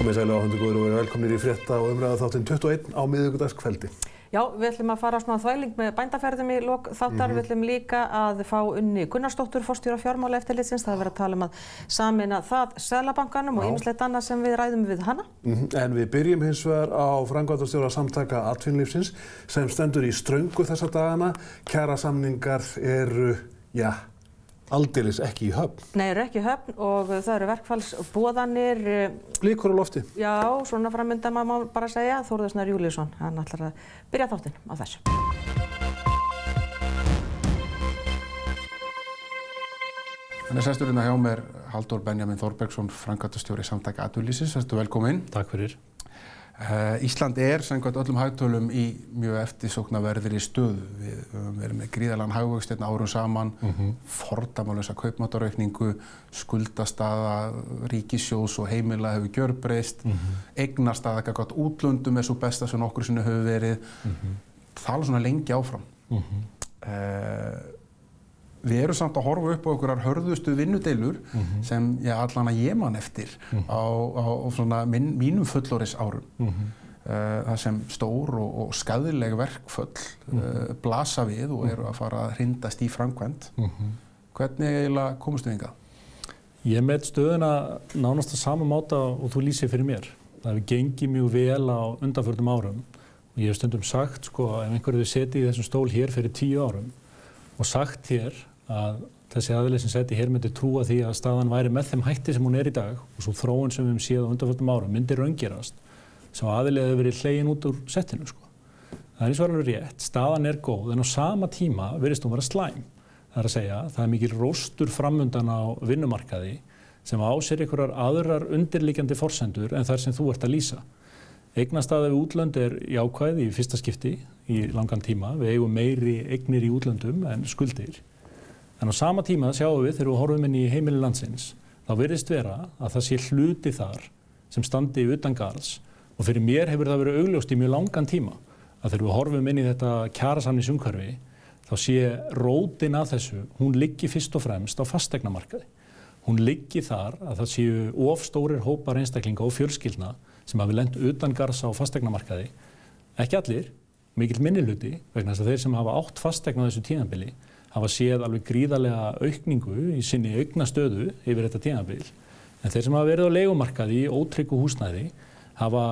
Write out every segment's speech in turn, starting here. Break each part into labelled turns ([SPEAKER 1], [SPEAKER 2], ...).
[SPEAKER 1] Komið sæl áhundur góður og verið velkomnir í frétta og umræða þáttinn 21 á miðvikudagskveldi.
[SPEAKER 2] Já, við ætlum að fara svona þvæling með bændaferðum í lok þáttar. Við ætlum líka að fá Unni Gunnarsdóttur, forstjóra Fjármálaeftirlitsins. Það er verið að tala að sameina það Seðlabankanum og ýmislegt annað sem við ræðum við hana.
[SPEAKER 1] En við byrjum hins vegar á framkvæmdastjóra Samtaka atvinnulífsins sem stendur í ströngu þessa dagana. Kjarasamningar eru, aldeilis ekki í höfn.
[SPEAKER 2] Nei, eru ekki í höfn og það eru verkfallsboðanir.
[SPEAKER 1] Blikur á lofti.
[SPEAKER 2] Já, svona framöndan má bara segja. Þórður Snær Júlíusson, hann ætlar að byrja þáttinn á þessu.
[SPEAKER 3] Þannig sestur hérna hjá mér Halldór Benjamin Þorbergsson, framkvæmdastjóri Samtaka atvinnulífsins. Sestu velkominn.
[SPEAKER 4] Takk fyrir.
[SPEAKER 3] Ísland samkvæmt öllum hagtölum í mjög eftirsóknarverðri stöðu. Við höfum verið með gríðarlegan hagvöxt árum saman, fordæmalausa kaupmáttaraukningu, skuldastaða ríkissjóðs og heimila hefur gjörbreyst, eignastaða gagnvart útlöndum svo besta sem nokkru sinni hefur verið. Það svona lengi áfram. Við erum samt að horfa upp á einhverjar hörðustu vinnudeilur sem allan að ég man eftir á svona mínum fullorðis árum. Það sem stór og skaðleg verkföll blasa við og eru að fara að hrindast í framkvæmd. Hvernig eiginlega komust við hingað?
[SPEAKER 4] Ég met stöðuna nánast á sama máta og þú lýsir fyrir mér. Það hefur gengið mjög vel á undanförnum árum og ég hef stundum sagt ef einhverju setið í þessum stól hér fyrir 10 árum og sagt hér að þessi aðili sem seti hér myndi trúa því að staðan væri með þeim hætti sem hún í dag og svo þróun sem við höfum séð á undanförnum árum myndi raungerast sem aðili hefur verið hlegin út úr settinu. Það er eins og alveg rétt, staðan er góð en á sama tíma virðist hún vera slæm. Það er að segja, það er mikil róstur framundan á vinnumarkaði sem á sér einhverjar aðrar undirliggjandi forsendur en þar sem þú ert að lýsa. Eignastaða við útlönd er jákvæð í fyrsta skipti í langan tíma. Við eigum meiri eignir í útlöndum en skuldir. En á sama tíma sjáum við þegar við horfum inn í heimili landsins, þá virðist vera að það sé hluti þar sem standi utangarðs og fyrir mér hefur það verið augljóst í mjög langan tíma að þegar við horfum inn í þetta kjarasamningsumhverfi þá sé rótin að þessu, hún liggi fyrst og fremst á fasteignamarkaði. Hún liggi þar að það séu of stórir hópar einstaklinga og fjölskyldna sem hafi lent utangarðs á fasteignamarkaði. Ekki allir, mikill minnihluti vegna þess að þeir sem hafa átt fasteign á þessu tímabili hafa séð alveg gríðarlega aukningu í sinni augnastöðu yfir þetta tímabil. En þeir sem hafa verið á leigumarkaði í ótryggu húsnæði hafa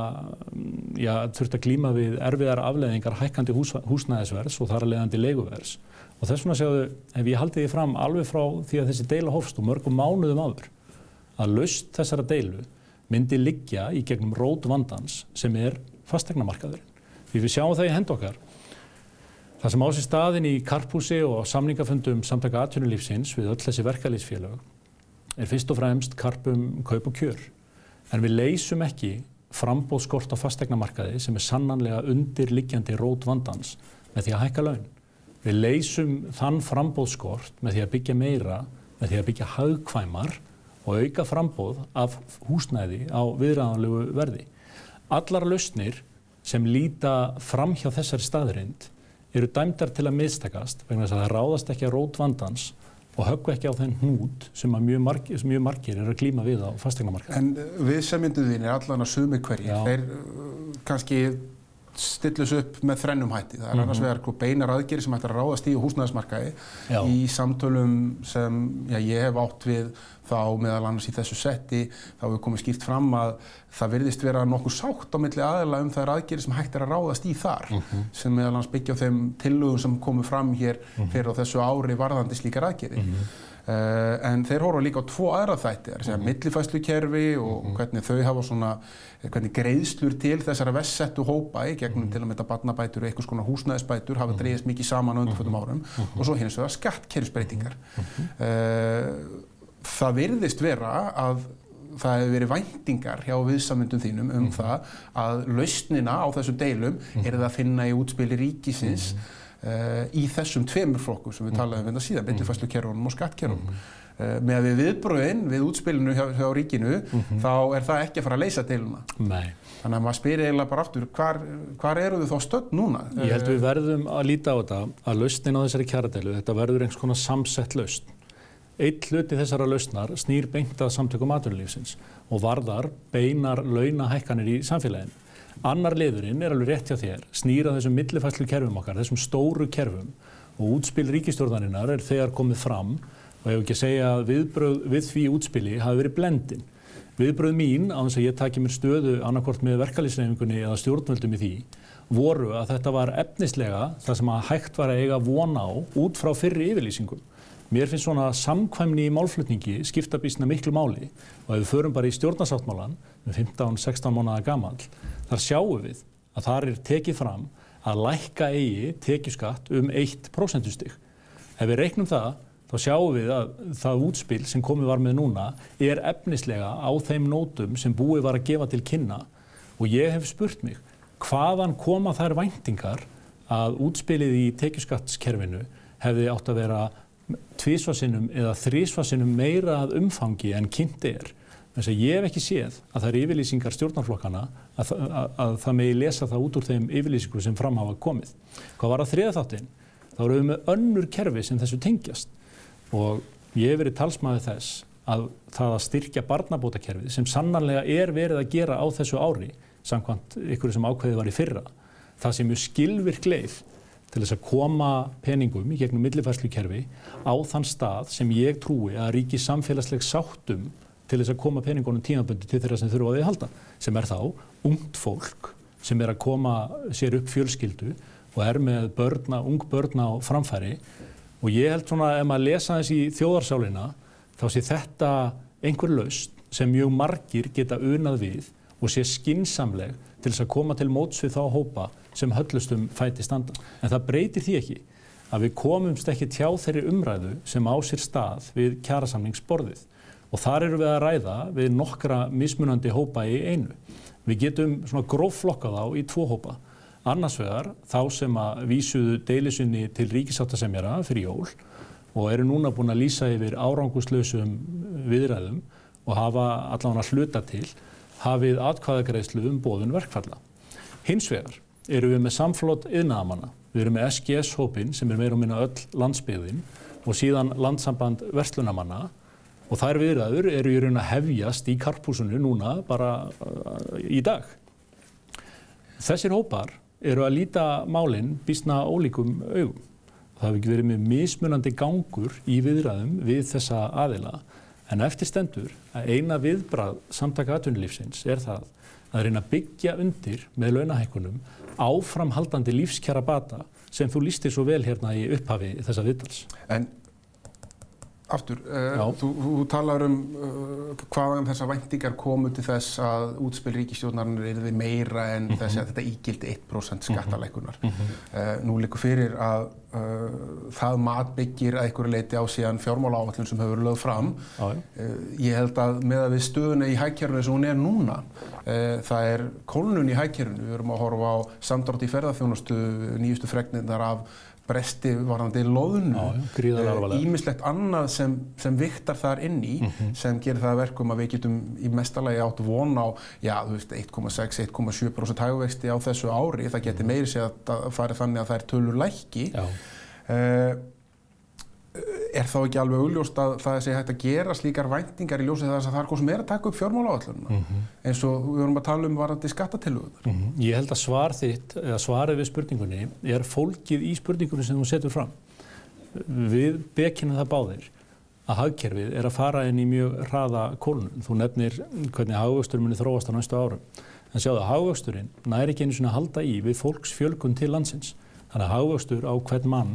[SPEAKER 4] þurft að glíma við erfiðar afleiðingar hækkandi húsnæðisverðs og þar af leiðandi leiguverðs. Og þess vegna sjáðu, hef ég haldið því fram alveg frá því að þessi deila hófst og mörgum mánuðum áður að lausn þessara deilu myndi liggja í gegnum rót vandans sem er fasteignamarkaðurinn. Því við sjáum það í hend okkar. Það sem á sér staðinn í karphúsi og samningafundum Samtaka atvinnulífsins við öll þessi verkalýðsfélög fyrst og fremst karp kaup og kjör. En við leysum ekki framboðskort á fasteignamarkaði sem sannanlega undirliggjandi rót vandans með því að hækka laun. Við leysum þann framboðskort með því að byggja meira, með því að byggja hagkvæmar og auka framboð af húsnæði á viðráðanlegu verði. Allar lausnir sem líta fram hjá þessari staðreynd eru dæmdar til að mistakast vegna þess að það ráðast ekki að rót vandans og höggva ekki á þenn hnút sem mjög margir eru að glíma við á fasteignamarkaði.
[SPEAKER 3] En viðsemjendur þínir allan að sumir hverjir, þeir kannski stillus upp með þrennum hætti. Það er annars vegar beinar aðgerðir sem ættir að ráðast í húsnæðismarkaði í samtölum sem ég hef átt við þá meðal annars í þessu setti þá hefur komið skýrt fram að það virðist vera nokkuð sátt á milli aðila þær aðgerðir sem hægt er að ráðast í þar sem meðal annars byggja á þeim tillögum sem komu fram hér fyrir á þessu ári varðandi slíkar aðgerðir. En þeir horfa líka á 2 aðra þætti, það er að segja millifærslukerfi og hvernig þau hafa hvernig greiðslur til þessara verst settu hópa í gegnum til að mynda barnabætur og einhvers konar húsnæðisbætur hafa dregist mikið saman á undanförnum árum og svo hins vegar skattkerfisbreytingar. Það virðist vera að það hefur verið væntingar hjá viðsemjendum þínum það að lausnina á þessum deilum að finna í útspili ríkisins í þessum 2 flokkum sem við talaðum um síðan, millifærslukerfunum og skattkerfunum. Með við viðbrögðin við útspilinu hjá ríkinu, þá er það ekki að fara að leysa deiluna.
[SPEAKER 4] Nei.
[SPEAKER 3] Þannig að maður spyr eiginlega bara aftur, hvar eru þau þá stödd núna?
[SPEAKER 4] Ég held við verðum að líta á þetta að lausnin á þessari kjaradeilu, þetta verður einhvers konar samsett lausn. Einn hluti þessara lausnar snýr beint að samtökum atvinnulífsins og varðar beinar launahækkanir í samfélaginu. Annar liðurinn alveg rétt hjá þér, snýr að þessum millifærslukerfum okkar, þessum stóru kerfum og útspil ríkisstjórnarinnar þegar komið fram og ég hef ekki að segja að viðbrögð við því útspili hafi verið blendin. Viðbrögð mín, á þess að ég taki mér stöðu annarkvort með verkalýðshreyfingunni eða stjórnvöldum í því, voru að þetta var efnislega það sem að hægt var að eiga von á út frá fyrri yfirlýsingum. Mér finnst svona samkvæmni í málflutningi skipta býsna miklu máli og ef við förum bara í stjórnarsáttmálann með 15-16 mánaða gamall, þar sjáum við að þar tekið fram að lækka eigi tekjuskatt 1%. Ef við reiknum það, þá sjáum við að það útspil sem komið var með núna efnislega á þeim nótum sem búið var að gefa til kynna og ég hef spurt mig, hvaðan koma þær væntingar að útspilið í tekjuskattskerfinu hefði átt að vera tvisvarsinnum eða þrisvarsinnum meira að umfangi en kynnt Þess að ég hef ekki séð að það yfirlýsingar stjórnarflokkana að það megi lesa það út úr þeim yfirlýsingu sem fram hafa komið. Hvað var að þriðja þáttinn? Þá erum við með önnur kerfi sem þessu tengjast og ég hef verið talsmaður þess að það að styrkja barnabótakerfið sem sannarlega verið að gera á þessu ári samkvæmt ykkur sem ákveðið var í fyrra. Það sem mjög skilvirk leið til þess að koma peningum í gegnum millifærslukerfi á þann stað sem ég trúi að ríki samfélagsleg sáttum til þess að koma peningunum tímabundið til þeirra sem þurfa á því að halda, sem þá ungt fólk sem að koma sér upp fjölskyldu og með ung börn á framfæri og ég held svona ef maður lesa þess í þjóðarsálina þá sé þetta einhver lausn sem mjög margir geta unað við og sé skynsamleg til þess að koma til móts við þá hópa sem höllustum fæti standa. En það breytir því ekki að við komumst ekki hjá þeirri umræðu sem á sér stað við kjarasamningsborðið. Og þar erum við að ræða við nokkra mismunandi hópa í einu. Við getum svona grófflokkað á í 2 hópa. Annars vegar þá sem að vísuðu deilusinni til ríkissáttasemjara fyrir jól og eru núna búin að lýsa yfir árangurslausum viðræðum og hafa allavega hluta til hafið atkvæðagreiðslu boðun verkfalla. Hins vegar erum við með samflot iðnaðarmanna. Við erum með SGS-hópinn sem meira og minna öll landsbyggðin og síðan landssamband verslunamanna og þær viðræður eru í raun að hefjast í karphúsinu núna bara í dag. Þessir hópar eru að líta málin býsna ólíkum augum. Það hefur ekki verið með mismunandi gangur í viðræðum við þessa aðila en eftir stendur að eina viðbragð samtaka atvinnulífsins það að reyna að byggja undir með launahækkunum áframhaldandi lífskjara bata sem þú lýstir svo vel hérna í upphafi þessa viðtals.
[SPEAKER 3] En aftur, þú talar hvaðan þessar væntingar komu til þess að útspil ríkisstjórnarinnar yrði meira en þessi að þetta ígildi 1% skattalækkunar. Nú liggur fyrir að það mat byggir að einhverju leyti á síðan fjármálaáætlun sem hefur lögð fram. Ég held að með við stöðuna í hagkerfinu sem hún núna, það kólnun í hagkerfinu. Við erum að horfa á samdrátt í ferðaþjónustu, nýjustu fregnirnar af bresti varðandi loðnu, ýmislegt annað sem vigtar þar inn í, sem gerir það verkum að við getum í mestalagi átt von á 1,6–1,7% hagvexti á þessu ári. Það geti meiri segja að fari þannig að þær tölur lækki. Þá ekki alveg augljóst að það sé hægt að gera slíkar væntingar í ljósi þess að það hvað sem að taka upp fjármálaáætlunina, eins og við vorum að tala varðandi skattatillögur.
[SPEAKER 4] Ég held að svar þitt, eða svarið við spurningunni fólgið í spurningunni sem þú setur fram. Við bekjum það báðir að hagkerfið að fara inn í mjög hraða kólnun. Þú nefnir hvernig hagvöxtur muni þróast á næstu árum. En sjáðu, hagvöxturinn nær ekki einu sinni að halda í við fólksfjölgun til landsins. Þannig að hagvöxtur á hvern mann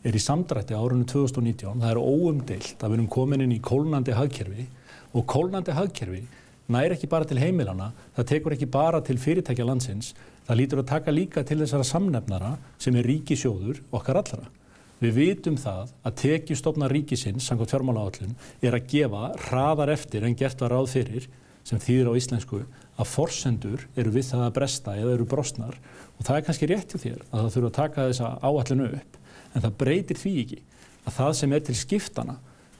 [SPEAKER 4] í samdrætti á árinu 2019. Það óumdeilt að við erum komin inn í kólnandi hagkerfi og kólnandi hagkerfi nær ekki bara til heimilana, það tekur ekki bara til fyrirtækja landsins, það lítur að taka líka til þessara samnefnara sem ríkissjóður okkar allra. Við vitum það að tekjustofnar ríkisins samkvæmt fjármálaáætlun að gefa hraðar eftir en gert var ráð fyrir, sem þýðir á íslensku að forsendur eru við það að bresta eða eru brostnar og það kannski rétt hjá þér að það þurfa að taka þessa áætlunu upp. En það breytir því ekki að það sem til skiptana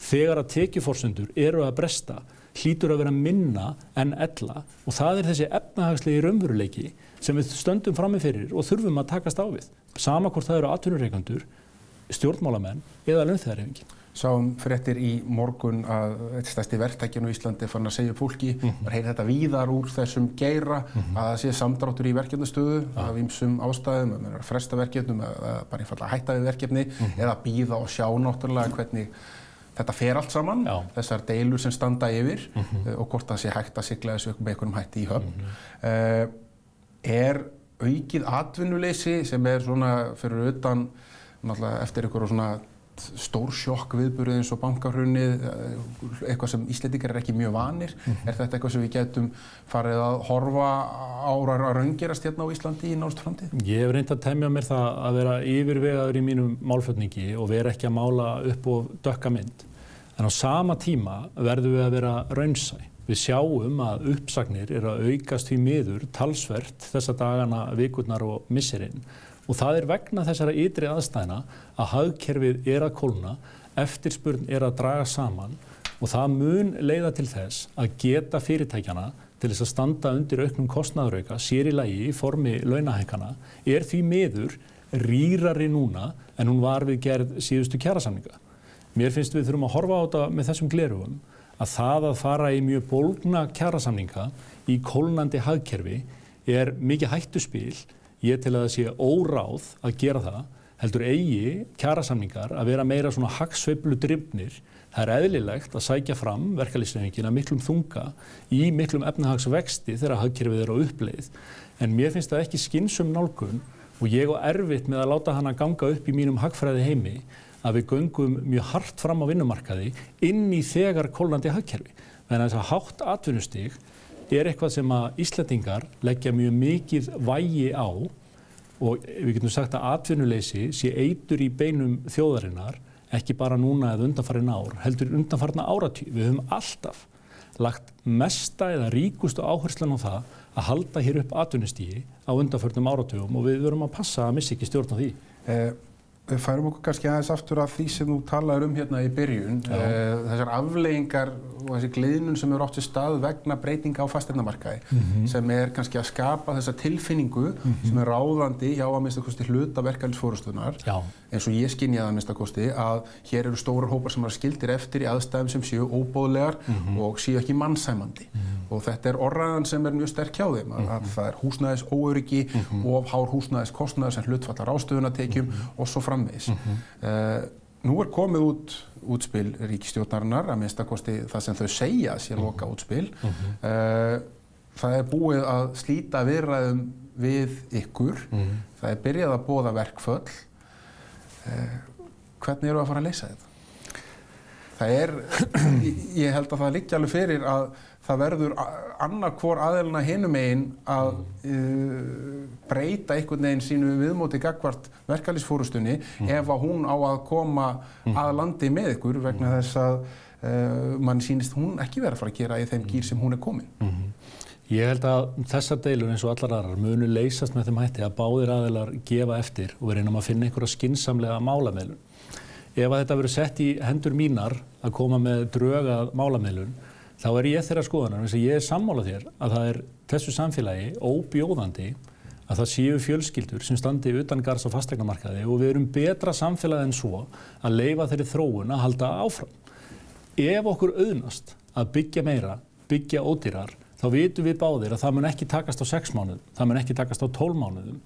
[SPEAKER 4] þegar að tekjuforsendur eru að bresta hlýtur að vera minna en ella og það þessi efnahagslegi raunveruleiki sem við stöndum frammi fyrir og þurfum að takast á við. Sama hvort það eru atvinnurekendur stjórnmálamenn eða launþegahreyfingin.
[SPEAKER 3] Sáum fréttir í morgun að eitt stærsti verktakinn á Íslandi fann að segja fólki, heyri þetta víðar úr þessum geira, að það sé samdráttur í verkefnastöðu af ýmsum ástæðum, að fresta verkefnum, að bara einfaldlega hætta við verkefni eða bíða og sjá náttúrulega hvernig þetta fer allt saman, þessar deilur sem standa yfir og hvort það sé hægt að sigla þessu með einhverjum hætti í höfn. Er aukið atvinnuleysi sem svona fyrir utan náttúrulega eftir einhverju svona stór sjokk viðburði eins og bankahrunið, eitthvað sem Íslendingar ekki mjög vanir. Er þetta eitthvað sem við getum farið að horfa á að raungerast hérna á Íslandi í nánustu framtíð?
[SPEAKER 4] Ég hef reynt að temja mér það að vera yfirvegaður í mínum málflutningi og vera ekki að mála upp og dökka mynd. En á sama tíma verðum við að vera raunsæ. Við sjáum að uppsagnir eru að aukast því miður talsvert þessa dagana, vikurnar og misserinn. Og það vegna þessara ytri aðstæðna að hagkerfið að kólna, eftirspurn að draga saman og það mun leiða til þess að geta fyrirtækjana til þess að standa undir auknum kostnaðarauka, sér í lagi í formi launahækkana, því miður rýrari núna en hún var við gerð síðustu kjarasamninga. Mér finnst við þurfum að horfa á þetta með þessum gleraugum að það að fara í mjög bólgna kjarasamninga í kólnandi hagkerfi mikið hættuspil. Ég til að það sé óráð að gera það, heldur eigi kjarasamningar að vera meira svona hagsveifludrifnir. Það eðlilegt að sækja fram verkalýðshreyfingin að miklum þunga í miklum efnahagsvexti þegar hagkerfið á uppleið. En mér finnst það ekki skynnsöm nálgun og ég á erfitt með að láta hana ganga upp í mínum hagfræði heimi að við göngum mjög hart fram á vinnumarkaði inn í þegar kólnandi hagkerfi. Þannig að þess að hátt atvinnustig eitthvað sem að Íslendingar leggja mjög mikið vægi á og við getum sagt að atvinnuleysi sé eitur í beinum þjóðarinnar, ekki bara núna eða undanfarin ár, heldur undanfarna áratugi. Við höfum alltaf lagt mesta eða ríkustu áherslan á það að halda hér upp atvinnustigi á undanfarnum áratugum og við verum að passa að missa ekki stjórn á því.
[SPEAKER 3] Við færum okkur kannski aðeins aftur af því sem þú talaðir hérna í byrjun. Þessar afleiðingar og þessi gliðnun sem átt sér stað vegna breytinga á fasteignamarkaði sem kannski að skapa þessa tilfinningu sem ráðandi hjá að minnsta kosti hluta verkalýðsforystunnar, eins og ég skynja það að minnsta kosti að hér eru stórar hópar sem skildir eftir í aðstæðum sem séu óboðlegar og séu ekki mannsæmandi. Og þetta orðræðan sem mjög sterk hjá þeim, að það húsnæðisóöryggi og hár húsnæðiskostnaður sem hlutfall af ráðstöfunartekjum og svo framvegis. Nú komið út útspil ríkisstjórnarinnar, að minnsta kosti það sem þau segja sé loka útspil. Það búið að slíta viðræðum við ykkur. Það byrjað að boða verkföll. Hvernig eru að fara að leysa þetta? Ég held að það liggi alveg fyrir að það verður annarkvor aðilina hinum megin að breyta einhvern veginn sínu viðmóti gagnvart verkalýðsforystunni ef að hún á að koma að landi með ykkur vegna þess að mann sýnist hún ekki vera að fara að gera í þeim gír sem hún komin.
[SPEAKER 4] Ég held að þessar deilur eins og allar aðrar munu leysast með þeim hætti að báðir aðilar gefa eftir og við reynum að finna einhverja skynsamlega málamiðlun. Ef að þetta verður sett í hendur mínar að koma með drög að málamiðlun, þá ég þeirra skoðunar, þess að ég sammála þér að það þessu samfélagi óbjóðandi að það séu fjölskyldur sem standi utan garðs á fasteignamarkaði og við erum betra samfélagi en svo að leyfa þeirri þróun að halda áfram. Ef okkur auðnast að byggja meira, byggja ódýrar, þá vitum við báðir að það mun ekki takast á 6 mánuðum, það mun ekki takast á 12 mánuðum.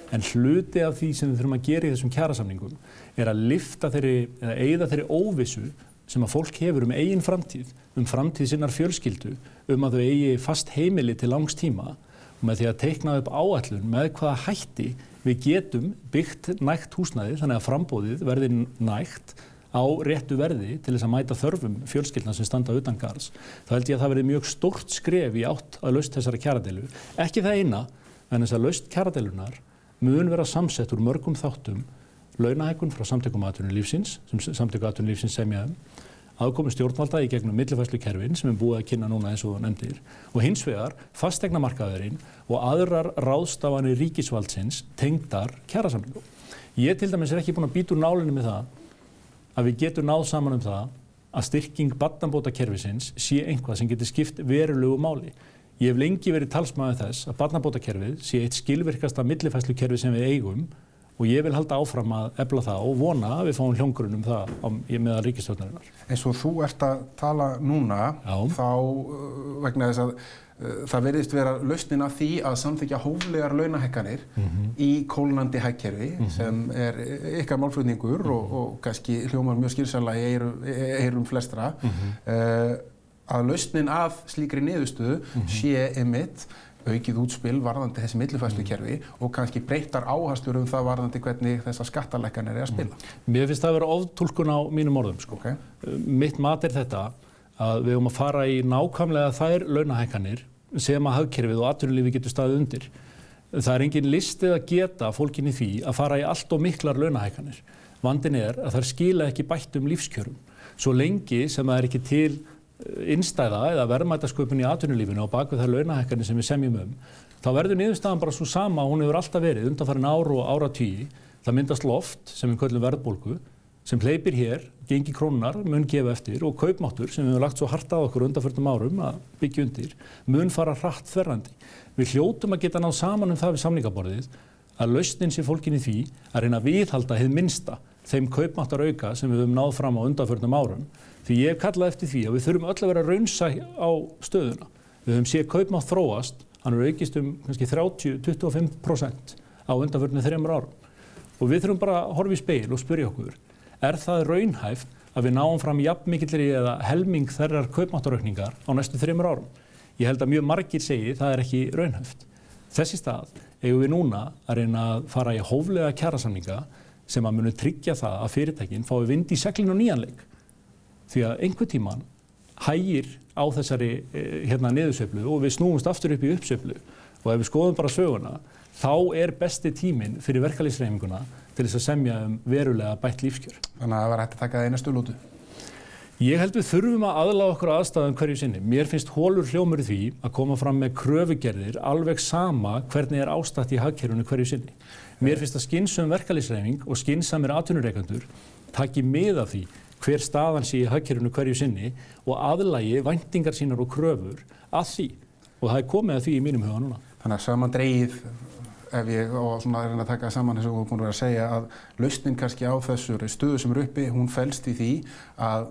[SPEAKER 4] En hluti af því sem við þurfum að gera í þessum kjarasamningum að lyfta eða eyða þeirri óvissu sem að fólk hefur eigin framtíð, framtíð sinnar fjölskyldu, að þau eigi fast heimili til langs tíma og með því að teikna upp áætlun með hvaða hætti við getum byggt nægt húsnæði þannig að framboðið verði nægt á réttu verði til þess að mæta þörfum fjölskyldna sem standa utan garðs. Þá held ég að það verði mjög stórt skref í átt að lausn þessara kjaradeilu. Ekki það eina, en þess að lausn kjaradeilunar mun vera samsett úr mörgum þáttum, launahækkun frá samtökum atvinnulífsins, sem samtök atvinnulífsins semja aðkomu stjórnvalda í gegnum millifærslukerfin sem búið að kynna núna eins og þú nefndir og hins vegar fasteignamarkaðurinn og aðrar ráðstafanir ríkisvaldsins tengdar kjarasamningum. Ég til dæmis ekki búinn að bíta úr nálinni með það að við getum náð saman það að styrking barnabótakerfisins sé eitthvað sem getur skipt verulegu máli. Ég hef lengi verið talsmaður þess að barnabótakerfið sé eitt skilvirkasta millifærslukerfi sem við eigum og ég vil halda áfram að efla það og vona að við fáum hljómgrunn það meðal ríkisstjórnarinnar.
[SPEAKER 3] Eins og þú ert að tala núna, þá vegna þess að það virðist vera lausnin af því að samþykkja hóflegar launahækkanir í kólnandi hagkerfi sem ykkar málflutningur og kannski hljómar mjög skynsamlega í eyrum flestra, að lausnin af slíkri niðurstöðu sé einmitt aukið útspil varðandi þessi millifærslukerfi og kannski breyttar áherslur það varðandi hvernig þessar skattalækkanir að spila.
[SPEAKER 4] Mér finnst það að vera oftúlkun á mínum orðum, sko. Mitt mat þetta að við að fara í nákvæmlega þær launahækkanir sem að hagkerfið og atvinnulífið getur staðið undir. Það engin listið að geta fólkinni því að fara í allt of miklar launahækkanir. Vandinn að þær skila ekki bættum lífskjörum. Svo lengi sem það ekki til innstæða eða verðmætasköpun í atvinnulífinu á bakvið þær launahækkanir sem við semjum þá verður niðurstaðan bara svo sama hún hefur alltaf verið undanfarin ár og áratugi. Það myndast loft sem við köllum verðbólgu sem hleypir hér, gengi krónunnar mun gefa eftir og kaupmáttur sem við höfum lagt svo hart að okkur undanförnum árum að byggja undir mun fara hratt þverrandi. Við hljótum að geta náð saman það við samningaborðið að lausnin sé fólkinni því að reyna að viðhalda hið minnsta þeim kaupmáttarauka sem við höfum náð fram á undanförnum árum. Því ég hef kallað eftir því að við þurfum öll að vera raunsæ á stöðuna. Við höfum séð kaupmátt þróast, hann aukist kannski 30-25% á undanförnum 3 árum. Og við þurfum bara að horfa í spegil og spyrja okkur, það raunhæft að við náum fram jafnmikilli eða helming þeirrar kaupmáttaraukningar á næstu 3 árum? Ég held að mjög margir segi það ekki raunhæft. Þess í stað eigum við núna að reyna að fara í hóflega kjarasamninga sem að munu tryggja það að fyrirtækin fái vind í seglin og nýjan leik. Því að einhvern tímann hægir á þessari niðursveiflu og við snúumst aftur upp í uppsveiflu og ef við skoðum bara söguna þá besti tíminn fyrir verkalýðshreyfinguna til þess að semja verulega bætt lífskjör.
[SPEAKER 3] Þannig að það var hægt að taka það eina stulótu.
[SPEAKER 4] Ég held við þurfum að aðlaga okkur aðstæðum hverju sinni. Mér finnst holur hljómur í því að koma fram með kröfugerðir alveg sama hvernig ástatt í hagkerfinu hverju sinni. Mér finnst að skynsöm verkalýðshreyfing og skynsamir atvinnurekendur taki mið af því hver staðan sé í hagkerfinu hverju sinni og aðlagi væntingar sínar og kröfur að því. Og það komið að því í mínum huga núna.
[SPEAKER 3] Þannig að samandregið, ef ég reyna að taka saman eins og þú búin að segja að lausnin kannski á þessu stöðu sem uppi, hún felst í því að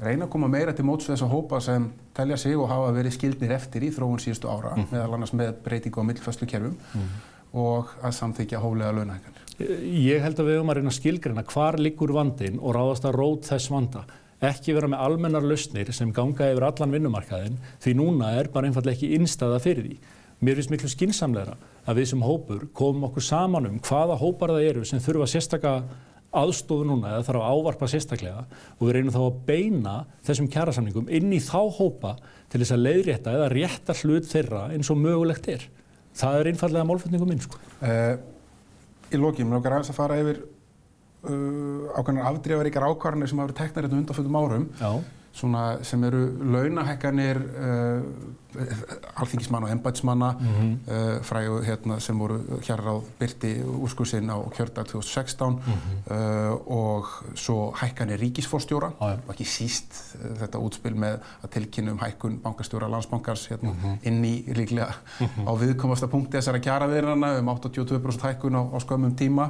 [SPEAKER 3] reyna að koma meira til móts við þessa hópa sem telja sig og hafa verið skildnir eftir í þróun síðustu ára, meðal annars með breytingu á millifærslukerfum og að samþykkja hóflega launahækkanir.
[SPEAKER 4] Ég held að við höfum að reyna að skilgreina hvar liggur vandinn og ráðast að rót þess vanda. Ekki vera með almennar lausnir sem ganga yfir allan vinnumarkaðinn því núna bara einfaldlega ekki innstæða fyrir því. Mér finnst miklu skynsamlegra að við sem hópur komum okkur saman hvaða hópar það eru sem þurfa sérstaka aðstofu núna eða þarf að ávarpa sérstaklega og við reynum þá að beina þessum kjarasamningum inn í þá hópa til þess að leiðrétta eða rétta hlut þeirra eins og mögulegt Það einfaldlega málflutningum minn, sko.
[SPEAKER 3] Í lokin, mér langar aðeins að fara yfir ákveðnar afdrifaríkar ákvarðanir sem hafa verið teknar hérna undanförnum árum.
[SPEAKER 4] Já.
[SPEAKER 3] Svona sem eru launahækkanir alþingismanna og embættismanna frægu sem voru Kjararáð birti úrskurð sinn á kjördag 2016 og svo hækkanir ríkisforstjóra og ekki síst þetta útspil með að tilkynna hækkun bankastjóra Landsbankans inn í líklega á viðkomasta punkti þessara kjaraviðræðna 82% hækkun á skömmum tíma.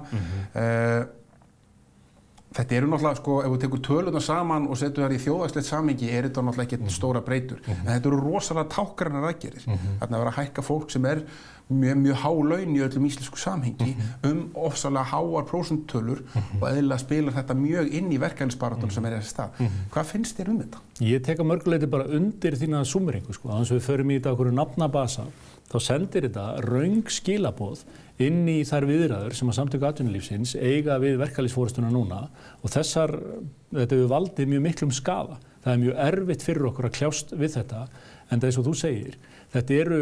[SPEAKER 3] Þetta eru náttúrulega, ef við tekur tölurnar saman og setjum þær í þjóðhagslegt samhengi, þetta náttúrulega ekki stóra breytur. En þetta eru rosalega tákgrænar aðgerðir. Þarna að vera að hækka fólk sem mjög há laun í öllum íslensku samhengi ofsalega háar prósentölur og eðlilega spilar þetta mjög inn í verkefnisbaráttunum sem þessi stað. Hvað finnst þér þetta?
[SPEAKER 4] Ég tek að mörguleyti bara undir þína súmmeringu, þannig að við förum í þetta okkur nafnabasa, þá sendir þetta röng skilaboð inn í þær viðræður sem að Samtök atvinnulífsins eiga við verkalýðsforystuna núna og þetta hefur valdið mjög miklum skaða. Það mjög erfitt fyrir okkur að kljást við þetta en það eins og þú segir, þetta eru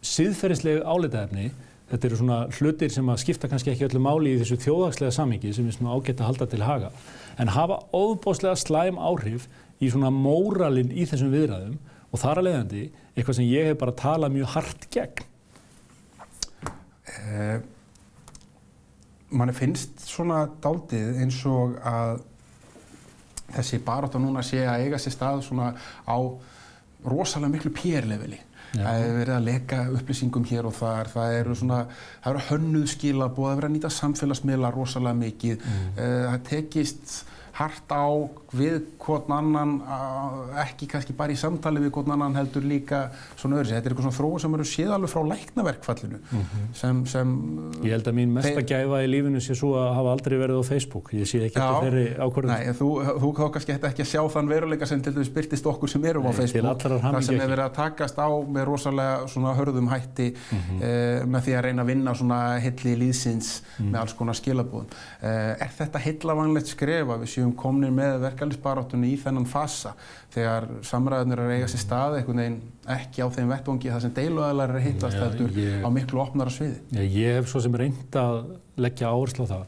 [SPEAKER 4] siðferðisleg álitaefni, þetta eru svona hlutir sem að skipta kannski ekki öllu máli í þessu þjóðhagslega samhengi sem við svona ágætt að halda til haga en hafa ofboðslega slæm áhrif í svona móralinn í þessum viðræðum og þar að leiðandi eitthvað sem ég hef bara talað mjög hart gegn.
[SPEAKER 3] Manni finnst svona dálítið eins og að þessi barátta núna sé að eiga sér stað svona á rosalega miklu PR-leveli. Það hefur verið að leka upplýsingum hér og þar, það eru hönnuð skilaboð, það er verið að nýta samfélagsmiðla rosalega mikið, það tekist hart á við hvorn annan, ekki kannski bara í samtali við hvorn annan heldur líka svona öðru. Þetta er eitthvað svona þróun sem eru séð alveg frá læknaverkfallinu.
[SPEAKER 4] Ég held að mín mesta gæfa í lífinu sé svo að hafa aldrei verið á Facebook. Ég sé ekki eftir þeirri ákvörðun.
[SPEAKER 3] Nei, þú kannski ekki að sjá þann veruleika sem til dæmis birtist okkur sem erum á Facebook. Það sem er verið að takast á með rosalega svona hörðum hætti með því að reyna að vinna svona hilli líðsins með alls konar skilaboðum. Er þetta heillavanlegt skref að við séum komnir með verkalýðsbaráttunni í þennan fasa þegar samræðurnar eru að eiga sér stað einhvern veginn ekki á þeim vettvangi þar sem deiluaðilar eru að hittast heldur á miklu opnara sviði?
[SPEAKER 4] Ég hef svo sem reynt að leggja áherslu á það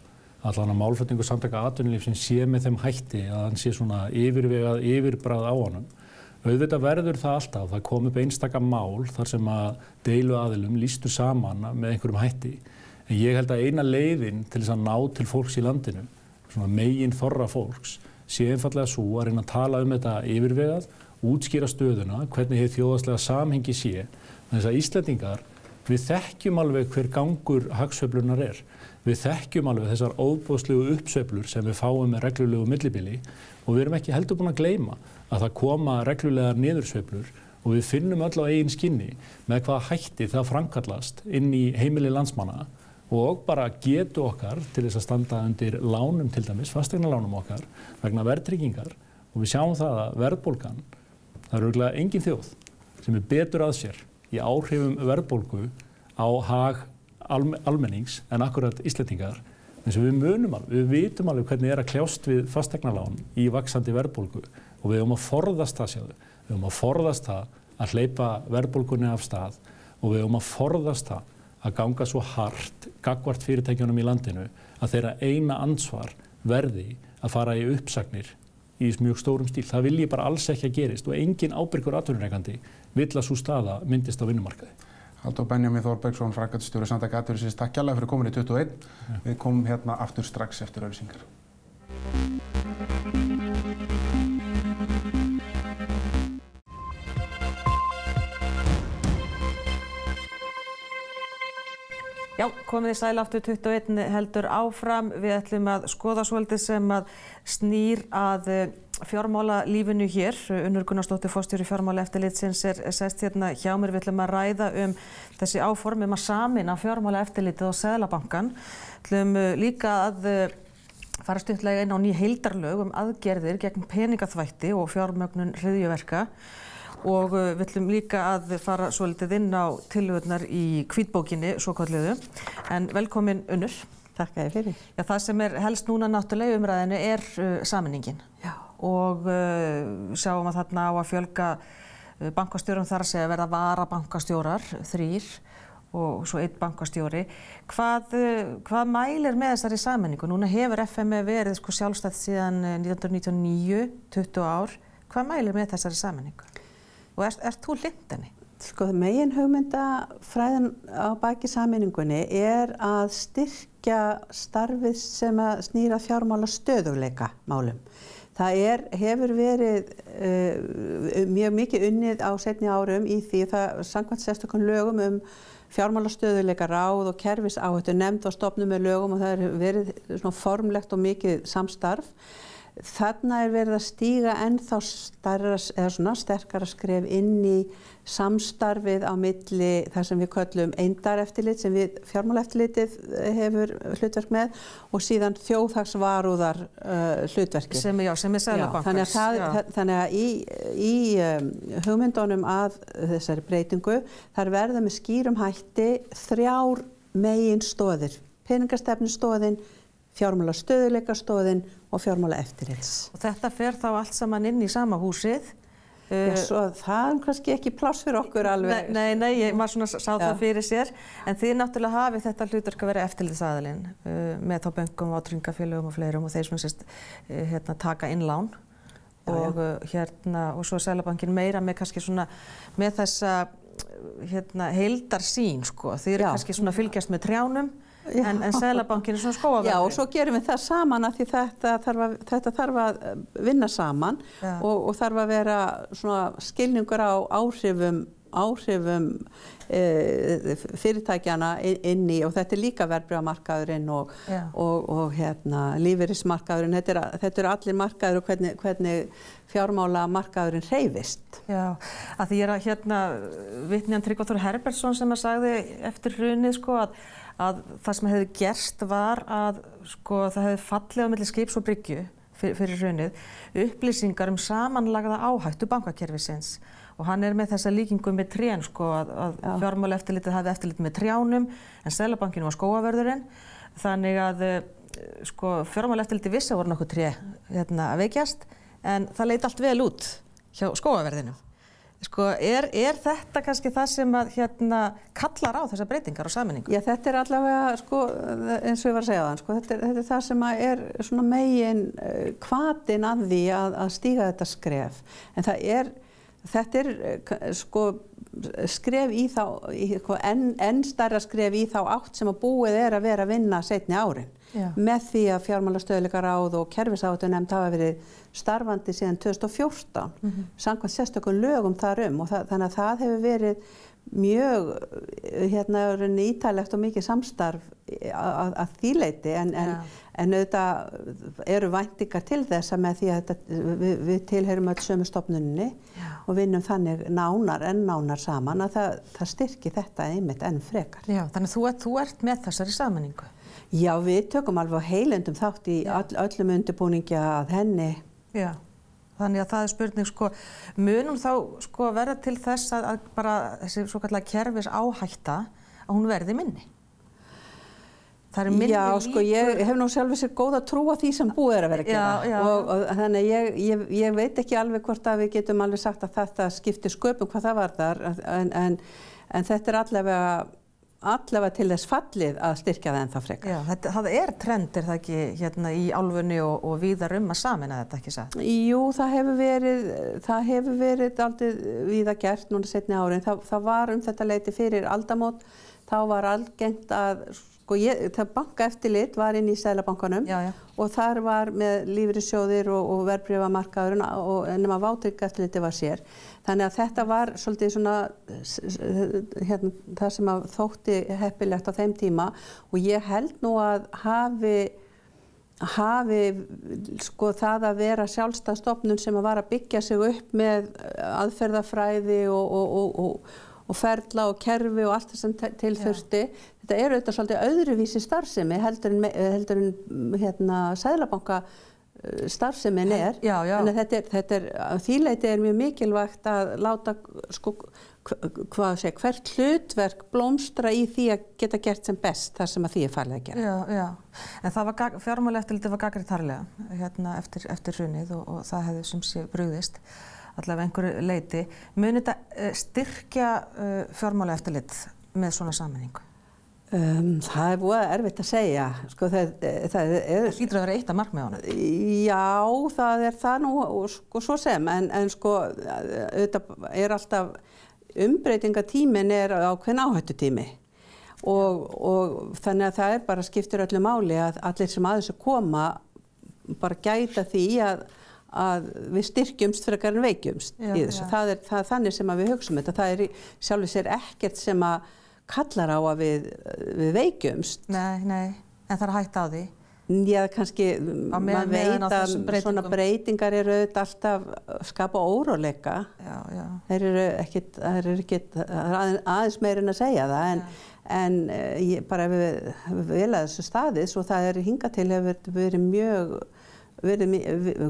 [SPEAKER 4] allan að málflutningur Samtaka atvinnulífsins sé með þeim hætti að hann sé svona yfirvegað yfirbragð á honum. Auðvitað verður það alltaf, það kom upp einstaka mál þar sem að deiluaðilum lýstu saman með einhverjum hætti. En ég held að eina leiðin til þess að ná til fólks í landinu, svona megin þorra fólks, sé einfallega svo að reyna að tala þetta yfirvegað, útskýra stöðuna, hvernig hið þjóðhagslega samhengi sé. Þess að Íslendingar, við þekkjum alveg hver gangur hagsveiflunnar er. Við þekkjum alveg þessar óboðslegu uppsveiflur sem við fáum með reglulegu millibili og við erum ekki heldur búin að gleyma að það koma reglulegar niðursveiflur og við finnum öll á eigin skinni með hvaða hætti það framkallast inn í heimili landsmanna og bara getu okkar til þess að standa undir lánum til dæmis, fasteignalánum okkar vegna verðtryggingar og við sjáum það að verðbólgan, það er örugglega engin þjóð sem er betur að sér í áhrifum verðbólgu á hag almennings en akkurat Íslendingar eins og við munum alveg, við vitum alveg hvernig er að kljást við fasteignalán í vaxandi verðbólgu og við höfum að forðast það sjáðu, við höfum að forðast það að hleypa verðbólgunni af stað og við höfum að forðast það að ganga svo hart gagnvart fyrirtækjunum í landinu að þeirra eina ansvar verði að fara í uppsagnir í mjög stórum stíl. Það vilji bara alls ekki að gerist og engin ábyrgur atvinnurekandi vill að sú staða myndist á vinnumarkaði.
[SPEAKER 3] Halldór Benjamín Þorbergsson, framkvæmdastjóri Samtaka atvinnulífsins, takk kærlega fyrir komin í 21. Við komum hérna aftur strax eftir auglýsingar.
[SPEAKER 2] Já, komið í sæl aftur 21 heldur áfram. Við ætlum að skoða svolítið sem að snýr að fjármálalífinu hér. Unnur Gunnarsdóttir, forstjóri Fjármálaeftirlitsins sest hérna hjá mér. Við ætlum að ræða þessi áform að sameina Fjármálaeftirlitið og Seðlabankann. Við ætlum líka að fara stuttlega inn á ný heildarlög aðgerðir gegn peningaþvætti og fjármögnun hryðjuverka. Og við ætlum líka að fara svolítið inn á tillögurnar í hvítbókinni svokölluðu. En velkomin Unnur.
[SPEAKER 5] Takk að þið fyrir.
[SPEAKER 2] Já, það sem er helst núna náttúrulega í umræðinu er sameiningin.
[SPEAKER 5] Já.
[SPEAKER 2] Og sjáum að þarna á að fjölga bankastjórum þar að segja verða varabankastjórar, 3 og svo 1 bankastjóri. Hvað mælir með þessari sameiningu? Núna hefur FME verið sjálfstætt síðan 1999, 20 ár. Hvað mælir með þessari sameiningu? Og ert þú hlynnt henni?
[SPEAKER 5] Sko, megin hugmyndafræðin á baki sameiningunni er að styrkja starfið sem að snýra fjármála stöðugleika málum. Það hefur verið mjög mikið unnið á seinni árum í því það samkvæmt sérstökum lögum fjármála stöðugleika ráð og kerfisáhættu nefnd og stofnum með lögum og það hefur verið svona formlegt og mikið samstarf. Þarna verið að stíga ennþá sterkara skref inn í samstarfið á milli þar sem við köllum eindareftirlit sem við fjármálaeftirlitið hefur hlutverk með og síðan þjóðhagsvarúðar hlutverki.
[SPEAKER 2] Sem er Seðlabankans.
[SPEAKER 5] Þannig að í hugmyndunum að þessari breytingu þar verða með skýrum hætti 3 meginstoðir. Peningastefnusstoðin, fjármálastöðugleikasstoðin og fjármálaeftirlits.
[SPEAKER 2] Og þetta fer þá allt saman inn í sama húsið.
[SPEAKER 5] Já, svo það er kannski ekki pláss fyrir okkur alveg.
[SPEAKER 2] Nei, maður svona sá það fyrir sér. En þið náttúrulega hafið þetta hlutverk að vera eftirlitsaðilinn með þá bönkum, vátryggingafélögum og fleirum og þeir sem taka inn lán. Og svo Seðlabankinn meira með kannski svona með þessa heildarsýn, sko. Þið eru kannski svona fylgjast með trjánum. En Seðlabankinn er svona skógaverður.
[SPEAKER 5] Já, og svo gerum við það saman af því þetta þarf að vinna saman og þarf að vera svona skilningur á áhrifum áhrifum fyrirtækjana inn í, og þetta líka verðbréfamarkaðurinn og lífeyrismarkaðurinn, þetta allir markaður og hvernig fjármálamarkaðurinn hreyfist.
[SPEAKER 2] Já, að því ég að vitni Tryggva Þór Herbertsson sem sagði eftir hrunið að það sem hefði gerst var að það hefði fallið á milli skips og bryggju fyrir hrunið upplýsingar samanlagða áhættu bankakerfisins. Og hann með þessa líkingu með trén, að fjármálaeftirlitið hafði eftirlit með trjánum, en Seðlabankinn var skógarvörðurinn. Þannig að fjármálaeftirlitið vissi að voru nokkuð tré að veikjast, en það leit allt vel út hjá skógarvörðinum. Er þetta kannski það sem kallar á þessar breytingar og sameiningu? Já, þetta allavega, eins og ég var að segja það, þetta það sem svona megin hvatinn að því að stíga þetta skref. En þetta skref í þá, enn stærra skref í þá átt sem að búið að vera að vinna seinni árin. Já. Með því að fjármálastöðugleikaráð og kerfisáhættunefnd hafa verið starfandi síðan 2014, samkvæmt sérstökum lögum þar og þannig að það hefur verið mjög ítarlegt og mikið samstarf að því leyti, en auðvitað eru væntingar til þess að með því að við tilheyrum öll sömu stofnuninni og vinnum þannig nánar saman að það styrki þetta einmitt enn frekar. Já, þannig að þú ert með þessari sameiningu? Já, við tökum alveg heilendum þátt í öllum undirbúningi að henni. Já. Þannig að það spurning, munum þá verða til þess að bara þessi svokallega kerfis áhætta að hún verði minni? Það minni líkur... ég hef nú sjálfur sér góða trú á því sem búið að vera að gera. Og þannig ég veit ekki alveg hvort að við getum alveg sagt að þetta skiptir sköpum hvað það var þar, en þetta allavega til þess fallið að styrkja það ennþá frekar. Já, það trend, það ekki í álfunni og víðar að sameina þetta, ekki satt? Jú, það hefur verið aldrei víða gert núna seinni árin. Það var þetta leyti fyrir aldamót, þá var algengt að það bankaeftirlit var inn í Seðlabankanum og þar var með lífeyrissjóðir og verðbréfamarkaðurinn og nema vátryggingaeftirlitið var sér. Þannig að þetta var svolítið svona það sem þótti heppilegt á þeim tíma, og ég held nú að hafi það að vera sjálfstæð stofnun sem var að byggja sig upp með aðferðafræði og ferla og kerfi og allt það sem til þurfti. Þetta auðvitað svolítið öðruvísi starfsemi heldur en Seðlabanka starfsemin Þannig að því leyti mjög mikilvægt að láta hvert hlutverk blómstra í því að geta gert sem best þar sem að því falið að gera. Já. En það var fjármálaeftirlitið var gagnrýnt harðlega eftir hrunið og það hefði sem sé brugðist allavega einhverju leyti. Mun þetta styrkja fjármálaeftirlit með svona sameiningu? Það búið erfitt að segja. Það hlýtur að vera eitt af markmiðunum. Já, það það nú svo sem, en auðvitað alltaf umbreytingatíminn ákveðin áhættutími og þannig að það bara skiptir öllu máli að allir sem að þessu koma bara gæta því að við styrkjumst frekar en veikjumst í þessu. Það þannig sem að við hugsum þetta. Það sjálfur sér ekkert sem að kallar á að við veikjumst. Nei, en það hætta á því. Já, kannski, maður veit að svona breytingar auðvitað alltaf skapa óróleika. Já. Það aðeins meira en að segja það, en bara við vel að þessu staðis og það hingað til hefur verið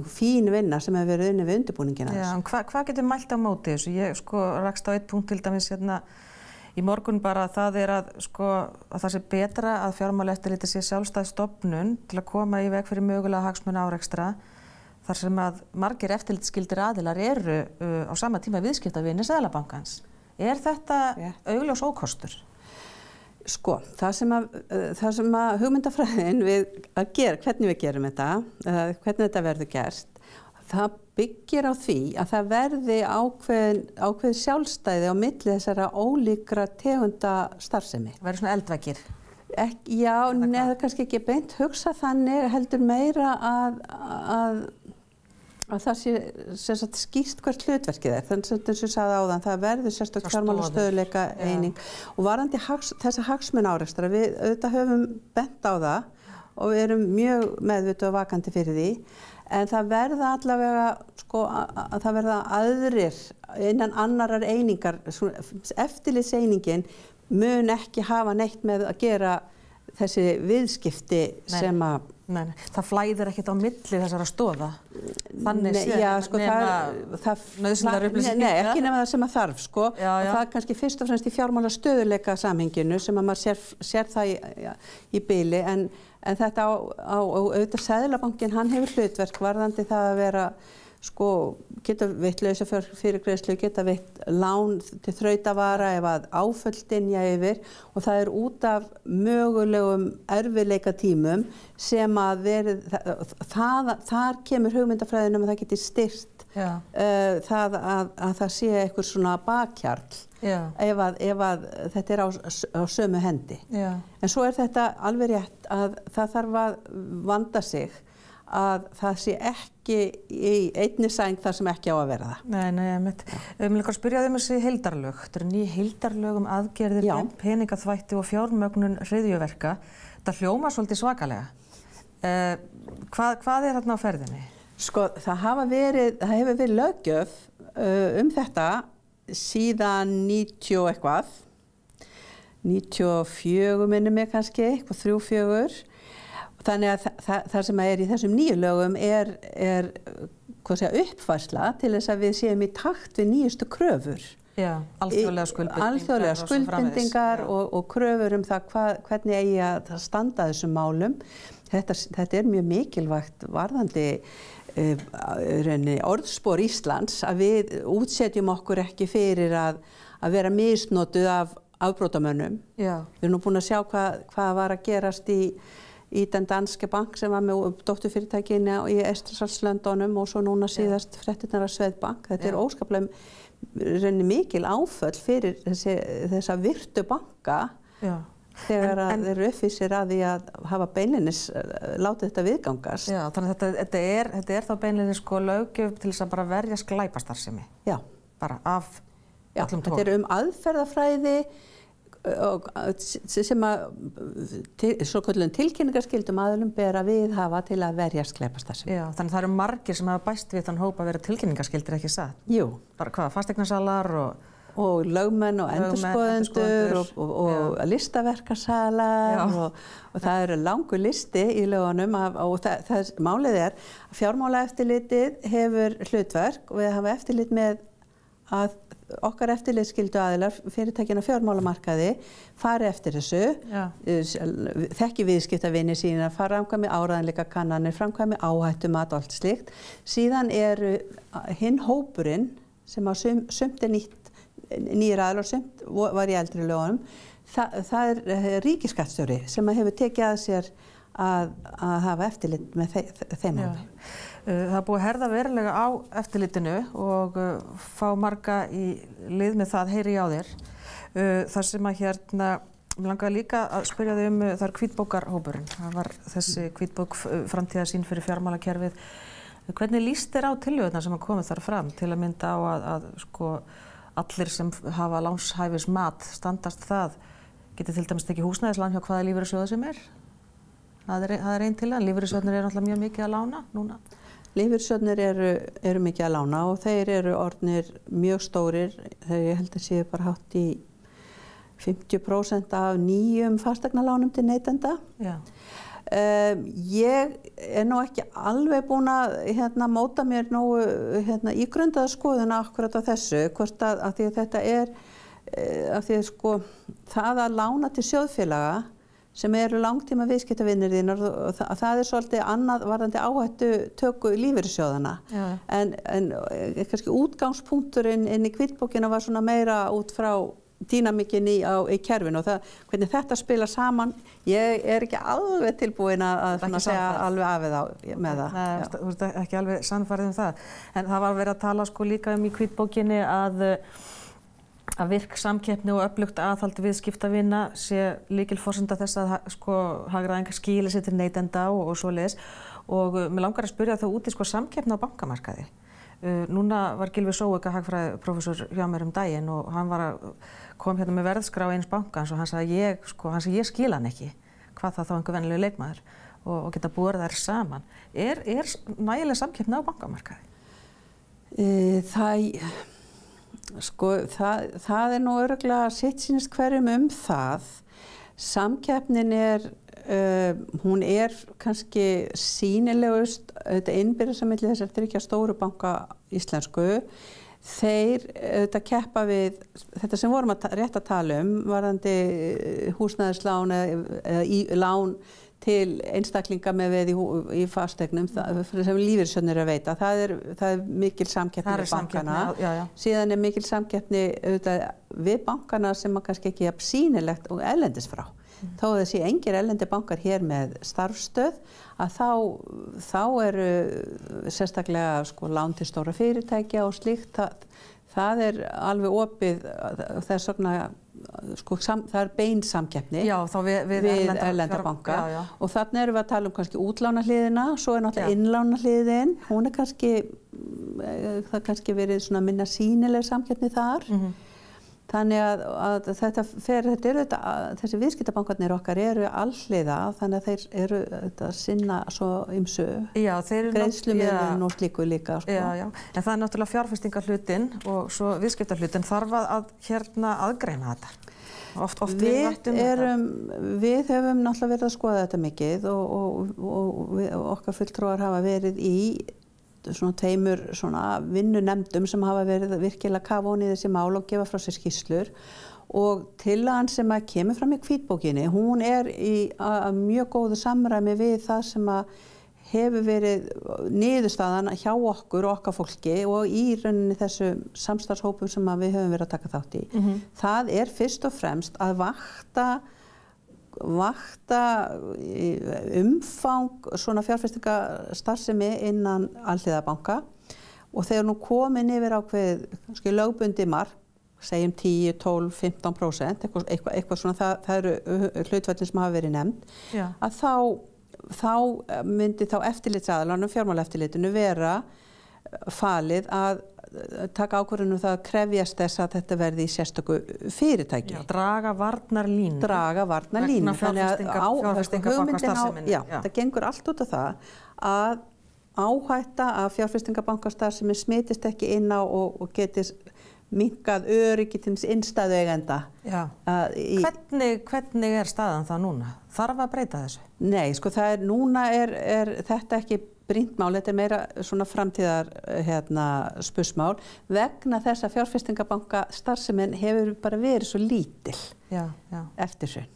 [SPEAKER 2] fín vinna sem hefur verið unnið við undirbúningina. Já, en hvað getur mælt á móti þessu? Ég rakst á einn punkt til dæmis í morgun bara að að það sé betra að fjármálaeftirlitið sé sjálfstæð stofnun til að koma í veg fyrir mögulega hagsmunaárekstra þar sem að margir eftirlitsskyldir aðilar eru á sama tíma viðskiptavini Seðlabankans. Þetta augljós ókostur? Það sem að hugmyndafræðin við að gera, hvernig við gerum þetta, hvernig þetta verður gert, það byggir á því að það verði ákveð sjálfstæði á milli þessara ólíkra tegunda starfsemi. Það verður svona eldveggir? Já, neða kannski ekki beint hugsa þannig, heldur meira að
[SPEAKER 5] að það sé skýrt hvert hlutverkið er. Þannig sem ég sagði áðan, það verður sérstök fjármálastöðugleika eining. Og varðandi þessa hagsmunaárekstra, við auðvitað höfum bent á það og við erum mjög meðvituð og vakandi fyrir því. En það verða allavega, að það verða aðrir innan annarar einingar. Eftirlitseiningin mun ekki hafa neitt með að gera þessi viðskipti sem að...
[SPEAKER 2] Nei, það flæðir ekkert á milli þessara stoða. Þannig nauðsynlegar upplýsingar.
[SPEAKER 5] Nei, ekki nema það sem að þarf, Og það er kannski fyrst og fremst í fjármálastöðugleika samhenginu sem að maður sér það í bili, en þetta auðvitað Seðlabankinn, hann hefur hlutverk varðandi það að vera, geta veitt lausafjárfyrirgreiðslu, geta veitt lán til þrautavara ef að áföll dynja yfir, og það er út af mögulegum erfiðleikatímum sem að þar kemur hugmyndafræðin að það geti styrkt það að það sé einhver svona bakhjarl ef að þetta er á sömu hendi. En svo er þetta alveg rétt að það þarf að vanda sig að það sé ekki í einni sæng þar sem ekki á að vera það.
[SPEAKER 2] Nei, einmitt. Mér langar að spyrja þessi heildarlög. Þetta eru ný heildarlög aðgerðir gegn peningaþvætti og fjármögnun hryðjuverka. Þetta hljómar svolítið svakalega. Hvað er þarna á ferðinni?
[SPEAKER 5] Það hefur verið löggjöf þetta síðan 90 eitthvað. 94 minnir mig kannski, eitthvað 3-4. Þannig að það sem er í þessum nýju lögum er uppfærsla til þess að við séum í takt við nýjustu kröfur.
[SPEAKER 2] Alþjóðlegar
[SPEAKER 5] skuldbindingar og kröfur það hvernig eigi að standa þessum málum. Þetta er mjög mikilvægt varðandi orðspor Íslands að við útsetjum okkur ekki fyrir að vera misnotuð af afbrotamönnum. Við erum nú búin að sjá hvað var að gerast í den danske bank sem var með dótturfyrirtækinu í Eystrasaltslöndunum og svo núna síðast fréttirnar af Swedbank. Þetta er óskaplega mikil áföll fyrir þessa virtu banka þegar þeir eru uppvísir að því að hafa beinlinis látið þetta viðgangast.
[SPEAKER 2] Þannig að þetta er þá beinlinis löggjöf til þess að bara verjast glæpastarfsemi. Bara af öllum tók.
[SPEAKER 5] Þetta er aðferðafræði sem að svokölluðum tilkynningarskyldum aðilum ber að viðhafa til að verjast glæpastarfsemi.
[SPEAKER 2] Þannig að það eru margir sem hafa bæst við þann hóp að vera tilkynningarskyldir, ekki satt?
[SPEAKER 5] Jú.
[SPEAKER 2] Bara hvað, fasteignasalar
[SPEAKER 5] og lögmenn og endurskoðendur og listaverkasalar og það eru langur listi í lögunum og málið er að fjármálaeftirlitið hefur hlutverk og við hafa eftirlit með að okkar eftirlitsskyldu aðilar, fyrirtækin á fjármálamarkaði, fari eftir þessu, þekki viðskiptavini sína, framkvæmi áreiðanleika kannanir, framkvæmi áhættumat og allt slíkt. Síðan hinn hópurinn sem sumt er nýr aðilar og sumt var í eldri lögunum, það er ríkisskattstjóri sem hefur tekið að sér að hafa eftirlit með þeim hópi.
[SPEAKER 2] Það er búið að herða verulega á eftirlitinu og fá marga í lið með það, heyri ég á þér. Það sem að mér langaði líka að spyrja þig það er hvítbókarhópurinn. Það var þessi hvítbók framtíðarsýn fyrir fjármálakerfið. Hvernig líst þér á tillögurnar sem að komið þar fram til að mynda á að allir sem hafa lánshæfismat standast það geti til dæmis tekið húsnæðislán hjá hvaða lífeyrissjóði sem er? Það er ein til það. Lífeyrissjóðnir eru náttúrulega mjög mikið að lána núna.
[SPEAKER 5] Lífeyrissjóðnir eru mikið að lána og þeir eru orðnir mjög stórir. Ég held að séu bara hátt í 50% af nýjum fasteignalánum til neytenda. Ég er nú ekki alveg búin að móta mér nógu ígrundaða skoðun akkurat á þessu, hvort að því að þetta er það að lána til sjóðfélaga sem eru langtíma viðskiptavinir þínar og það er svolítið annað varðandi áhættu töku lífeyrissjóðana. En kannski útgangspunkturinn inn í hvítbókina var svona meira út frá dýnamikinn í kerfinu og hvernig þetta spila saman. Ég er ekki alveg tilbúin að segja alveg af með það.
[SPEAKER 2] Nei, þú ert ekki alveg sannfærð það. En það var verið að tala líka í hvítbókinni að að virk samkeppni og öflugt aðhald viðskiptavina sé lykilforsenda þess að hagræðing skili sér til neytenda og svoleiðis. Og mig langar að spyrja þá út í samkeppni á bankamarkaði. Núna var Gylfi Zoëga hagfræðiprófessor hjá mér daginn og hann kom hérna með verðskrá eins bankans og hann sagði ég skil hann ekki. Hvað það þá einhver venjulegur leikmaður og geta borið þær saman. Er nægileg samkeppni á bankamarkaði?
[SPEAKER 5] Það nú örugglega sitt sýnist hverjum það. Samkeppnin hún kannski sýnilegust innbyrðis á milli þessar 3 stóru banka íslensku. Þeir keppa við þetta sem vorum rétt að tala varðandi húsnæðislán eða lán til einstaklinga með veð í fasteignum sem lífeyrissjóðir að veita. Það er mikil samkeppni við bankana. Síðan mikil samkeppni við bankana sem kannski ekki jafn sýnilegt og erlendis frá. Þó að það sé engir erlendi bankar hér með starfsstöð að þá eru sérstaklega lán til stóra fyrirtækja og slíkt. Það alveg opið þess vegna það bein samkeppni við erlenda banka. Og þarna erum við að tala kannski útlánahliðina, svo náttúrulega innlánahliðin. Hún það kannski verið minna sýnileg samkeppni þar. Þannig að þessi viðskiptabankarnir okkar eru alhliða, þannig að þeir eru að sinna svo ýmsu greiðslumiðlun og slíku líka.
[SPEAKER 2] En það náttúrulega fjárfestingarhlutin og svo viðskiptahlutin þarf að aðgreina þetta.
[SPEAKER 5] Við höfum náttúrulega verið að skoða þetta mikið og okkar fulltrúar hafa verið í tveimur vinnunefndum sem hafa verið virkilega kafa ofan í þessi mál og gefa frá sér skýrslur. Og tillagan sem kemur fram í hvítbókinni, hún í mjög góðu samræmi við það sem hefur verið niðurstaðan hjá okkur og okkar fólki og í rauninni þessu samstarfshópum sem við höfum verið að taka þátt í. Það fyrst og fremst að vakta umfang svona fjárfestingastarfsemi innan alþjóðabanka og þegar nú komin yfir ákveðið lögbundið mark, segjum 10, 12, 15%, eitthvað svona, það eru hlutföllin sem hafa verið nefnd, að þá myndi eftirlitsaðilanum, fjármálaeftirlitinu vera falið að taka ákvörðun það að krefjast þess að þetta verði í sérstöku fyrirtæki.
[SPEAKER 2] Draga varnarlínu.
[SPEAKER 5] Vegna
[SPEAKER 2] fjárfestingabankastarfseminni.
[SPEAKER 5] Það gengur allt út á það að áhætta að fjárfestingabankastarfsemi smitist ekki inn á og geti minnkað öryggi til innstæðueigenda.
[SPEAKER 2] Hvernig staðan það núna? Þarf að breyta þessu?
[SPEAKER 5] Nei, núna þetta ekki brýnt mál, þetta meira svona framtíðar spursmál vegna þess að fjárfestingabankastarfsemin hefur bara verið svo lítil eftir hrun.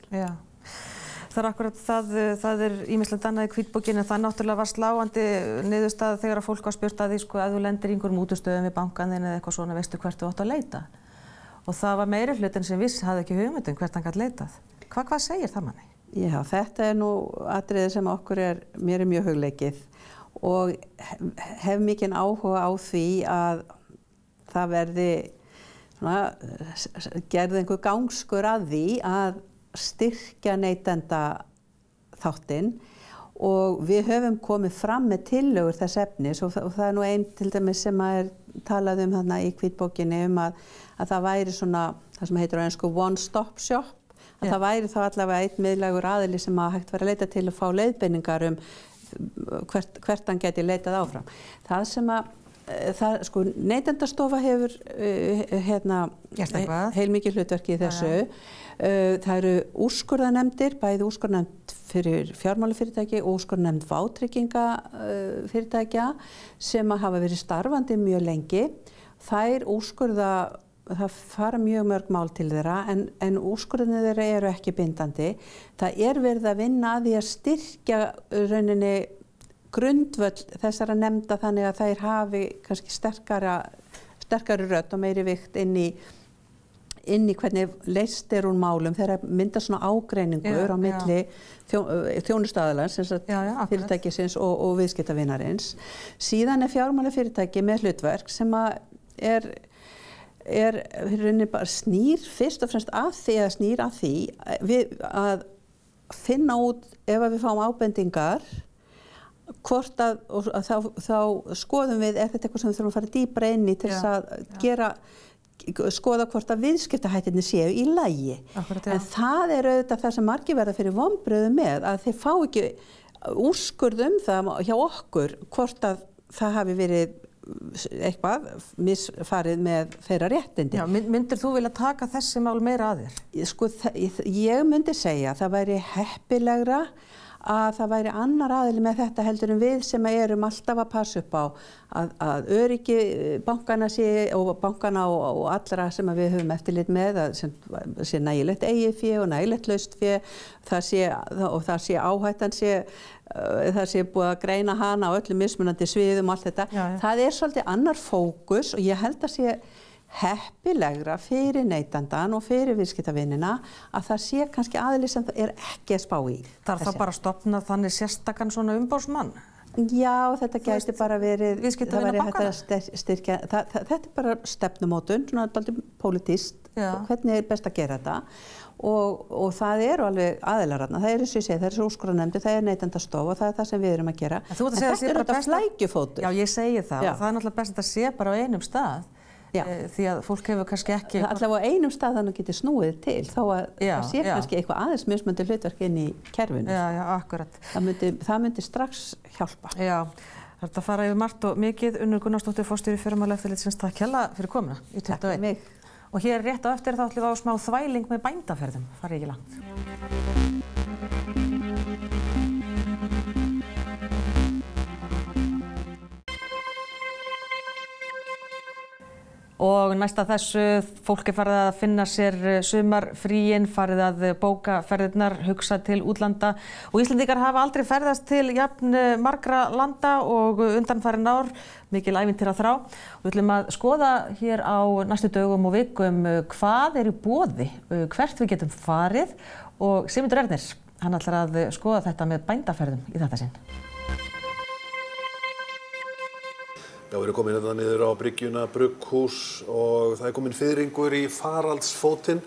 [SPEAKER 2] Það akkurat það ýmislegt annað í hvítbókinni en það náttúrulega var sláandi niðurstaða þegar að fólk var spurt að því ef þú lendir í einhverjum útistöðum við bankann eða eitthvað svona, veistu hvert þú átt að leita? Og það var meiri hlutin sem hafði ekki hugmynd hvert hann gat leitað. Hvað segir það manni?
[SPEAKER 5] Já, þetta nú atriði sem okkur mér mjög hugleikið og hef mikinn áhuga á því að það verði gerði einhver gangskur að því að styrkja neytenda þáttinn og við höfum komið fram með tillögur þess efnis og það nú ein til dæmis sem talað þarna í hvítbókinni að það væri svona það sem heitir á ensku one stop shop að það væri þá allavega einn miðlægur aðili sem hægt væri að leita til að fá leiðbeiningar hvert hann geti leitað áfram. Það sem Neytendastofa hefur heilmikið hlutverki í þessu. Það eru úrskurðarnefndir, bæði úrskurðarnefnd fyrir fjármálafyrirtæki og úrskurðarnefnd vátryggingafyrirtækja sem hafa verið starfandi mjög lengi. Það fara mjög mörg mál til þeirra en úrskurðarnir þeirra eru ekki bindandi. Það verið að vinna að því að styrkja rauninni grundvöll þessara nefnda þannig að þær hafi kannski sterkari rödd og meiri vikt inn í hvernig leyst úr málum þegar mynda svona ágreiningur á milli þjónustaðalans, fyrirtækisins og viðskiptavinarins. Síðan fjármálafyrirtæki með hlutverk sem bara snýr fyrst og fremst að því að finna út ef við fáum ábendingar hvort að þá skoðum við þetta eitthvað sem við þurfum að fara dýpra inn í til þess að skoða hvort að viðskiptahættirnir séu í lagi.
[SPEAKER 2] Akkurat,
[SPEAKER 5] en það auðvitað það sem margir verða fyrir vonbrigðum með að þeir fá ekki úrskurð það hjá okkur hvort að það hafi verið eitthvað misfarið með þeirra réttindi.
[SPEAKER 2] Já, myndir þú vilja taka þessi mál meira að þér?
[SPEAKER 5] Sko, ég myndi segja að það væri heppilegra að það væri annar aðili með þetta heldur en við sem erum alltaf að passa upp á að öryggi bankana og bankana og allra sem við höfum eftirlit með að sé nægilegt eigið fé og nægilegt laust fé það sé áhættan það sé búið að greina hana á öllum mismunandi sviðum og allt þetta. Það svolítið annar fókus og ég held að sé heppilegra fyrir neytandann og fyrir viðskiptavinina að það sé kannski aðili sem það ekki að spá í.
[SPEAKER 2] Þarf það bara að stofna þannig sérstakann svona umboðsmann?
[SPEAKER 5] Já, þetta gæti bara verið
[SPEAKER 2] viðskiptavina bankana?
[SPEAKER 5] Þetta bara stefnumótun, svona dálítið pólitískt, hvernig best að gera þetta og það alveg aðilar þarna. Það eins og ég segi, það svo úrskurðarnefndir, það Neytendastofa og það það sem við erum að gera. En þetta þetta flækjufótur.
[SPEAKER 2] Já, ég segi það og það náttúrulega best að þetta sé bara á einum stað. Því að fólk hefur kannski ekki...
[SPEAKER 5] Allavega á einum stað þannig getur snúið til þó að það sé kannski eitthvað aðeins mismunandi hlutverk inn í kerfinu.
[SPEAKER 2] Já, akkurat.
[SPEAKER 5] Það myndi strax hjálpa.
[SPEAKER 2] Já, það er að fara yfir margt og mikið. Unnur Gunnarsdóttir, forstjóri Fjármálaeftirlitsins, takk hérlega fyrir komuna í 21. Og hér rétt á eftir þá ætlum við á smá þvæling með bændaferðum. Farið ekki langt. Og næsta þessu, fólk farið að finna sér sumarfríin, farið að bóka ferðirnar, hugsa til útlanda og Íslendingar hafa aldrei ferðast til jafn margra landa og undanfarin ár, mikil ævintýra þrá. Við ætlum að skoða hér á næstu dögum og vikum hvað í boði, hvert við getum farið og Sigmundur Ernir, hann ætlar að skoða þetta með bændaferðum í þetta sinn.
[SPEAKER 1] Já, við erum komin hérna niður á bryggjuna, brugghús og það komin fiðringur í faraldsfótinn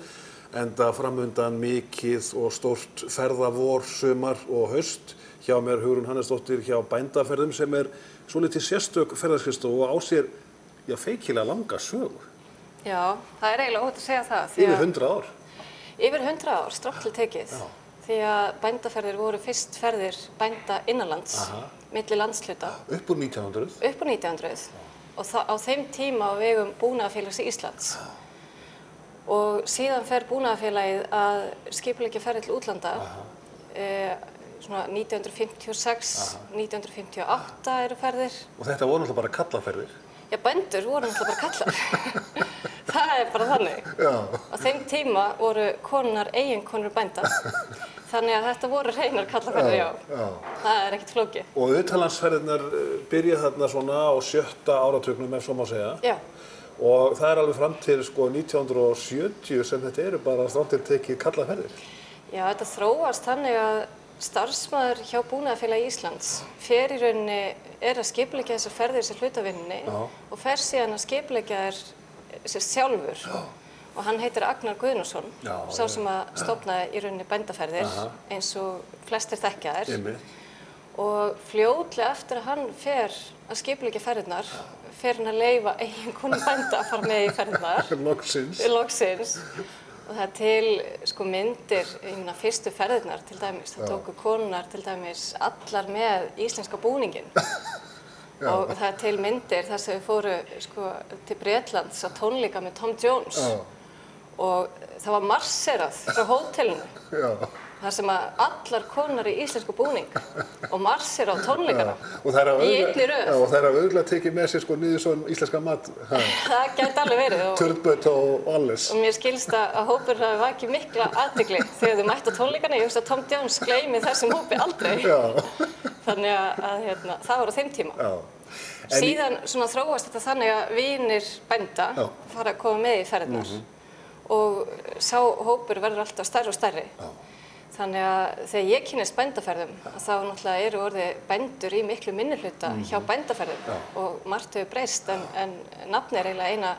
[SPEAKER 1] enda framundan mikið og stórt ferðavor, sumar og haust. Hjá mér Hugrún Hannesdóttir hjá bændaferðum sem svolítið sérstök ferðaskrifstofa og á sér feikilega langa sögu.
[SPEAKER 6] Já, það eiginlega óhætt að segja það.
[SPEAKER 1] Yfir 100 ár?
[SPEAKER 6] Yfir 100 ár, strangt til tekið. Já. Því að bændaferðir voru fyrst ferðir bænda innanlands, milli landshluta.
[SPEAKER 1] Upp úr 1900?
[SPEAKER 6] Upp úr 1900 og á þeim tíma á vegum Búnaðarfélags Íslands. Og síðan fer Búnaðarfélagið að skipuleggja ferðir til útlanda. Svona 1956, 1958 eru ferðir.
[SPEAKER 1] Og þetta voru náttúrulega bara kallaferðir?
[SPEAKER 6] Já, bændur voru náttúrulega bara kallar. Það bara þannig. Já. Á þeim tíma voru konurnar eiginkonur bænda. Þannig að þetta voru hreinar kallaferðir, já. Það ekkert flókið.
[SPEAKER 1] Og utanlandsferðirnar byrja þarna svona á 7. áratugnum, ef svo má segja.
[SPEAKER 6] Já.
[SPEAKER 1] Og það alveg fram til 1970 sem þetta eru bara strangtiltekið kallaferðir.
[SPEAKER 6] Já, þetta þróast þannig að starfsmaður hjá Búnaðarfélagi Íslands fer í rauninni að skipuleggja þessar ferðir sem hlutavinninni og fer síðan að skipuleggja þær sjálfur. Já. Og hann heitir Agnar Guðnason, sá sem að stofnaði í rauninni bændaferðir eins og flestir þekkja þær. Og fljótlega eftir að hann fer að skipuleggja ferðirnar, fer hann að leyfa eiginkonu bænda að fara með í ferðirnar. Loksins. Og það til myndir, ég meina fyrstu ferðirnar til dæmis, það tóku konurnar til dæmis allar með íslenska búninginn. Og það til myndir þar sem við fóru til Bretlands á tónleika með Tom Jones. Og það var marserað frá hótelinu, þar sem að allar konur í íslensku búning og marserað á tónleikana í einni röð.
[SPEAKER 1] Og það auðvitað tekið með sér niður svona íslenska mat.
[SPEAKER 6] Það gæti alveg verið.
[SPEAKER 1] Turtböt og alles.
[SPEAKER 6] Og mér skilst að hópur hafi vakið mikla athygli þegar þau mættu á tónleikana. Ég hugsa að Tom Jones gleymi þessum hópi aldrei. Þannig að það var á þeim tíma. Síðan þróast þetta þannig að vinir bænda fara að koma með í ferðirnar. Og sá hópur verður alltaf stærri og stærri. Þannig að þegar ég kynnist bændaferðum þá náttúrulega eru orðið bændur í miklu minnihluta hjá bændaferðum og margt hefur breyst en nafnið eiginlega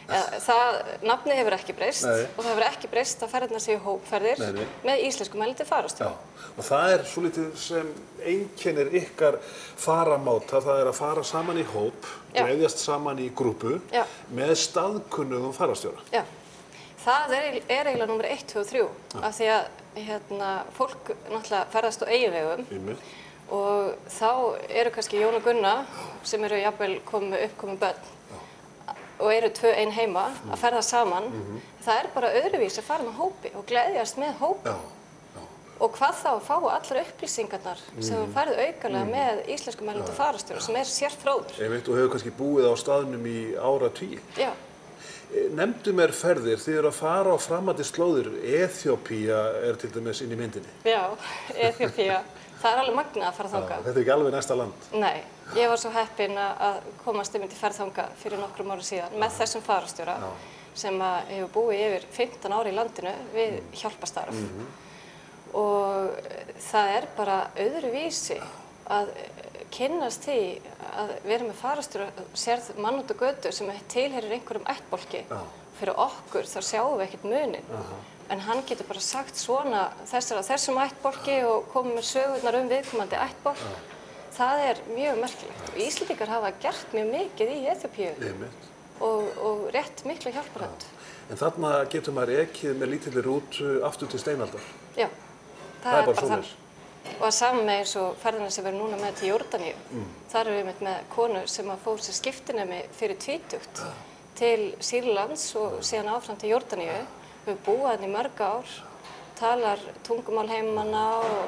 [SPEAKER 6] Nafnið hefur ekki breyst og það hefur ekki breyst að ferðirnar séu hópferðir með íslensku mælandi fararstjóra.
[SPEAKER 1] Og það svolítið sem einkennir ykkar faramáta, það að fara saman í hóp, dreifjast saman í grúpu með staðkunnugum fararstjóra.
[SPEAKER 6] Já, það eiginlega númer 1, 2 og 3 af því að fólk náttúrulega ferðast á eigin vegum og þá eru kannski Jón og Gunna sem eru jafnvel uppkomin börn og eru 2 ein heima að ferða saman. Það bara öðruvísi að fara með hópi og gleðjast með hópi. Og hvað þá að fá allar upplýsingarnar sem þú færð aukalega með íslensku mælandi fararstjóra sem sérfróður.
[SPEAKER 1] Einmitt, og hefur kannski búið á staðnum í áratugi.
[SPEAKER 6] Já.
[SPEAKER 1] Nefndu mér ferðir, þið eru að fara á framandi slóðir. Eþíópía til dæmis inn í myndinni.
[SPEAKER 6] Já, Eþíópía. Það alveg magnað að fara þangað.
[SPEAKER 1] Þetta ekki alveg næsta land?
[SPEAKER 6] Nei, ég var svo heppin að komast til ferðþangað fyrir nokkrum árum síðan með þessum fararstjóra sem hefur búið yfir 15 ári í landinu við hjálparstarf. Og það bara öðruvísi að kynnast því að vera með fararstjóra, sérð mann út á götu sem tilheyrir einhverjum ættbálki. Fyrir okkur þá sjáum við ekkert muninn. En hann getur bara sagt svona þessum ættbálki og komið með sögurnar viðkomandi ættbálk. Það mjög merkilegt. Og Íslendingar hafa gert mjög mikið í Eþíópíu og rétt mikla hjálparhönd.
[SPEAKER 1] En þarna getur maður ekið með lítilli rútu aftur til steinaldar.
[SPEAKER 6] Já, það bara þannig. Og að saman með eins og ferðina sem verður núna með til Jórdaníu. Þar erum við með konu sem fór sér skiptinemi fyrir tvítugt til Sýrlands og síðan áfram til Jórdaníu. Við búið hérna í mörg ár, talar tungumál heimanna og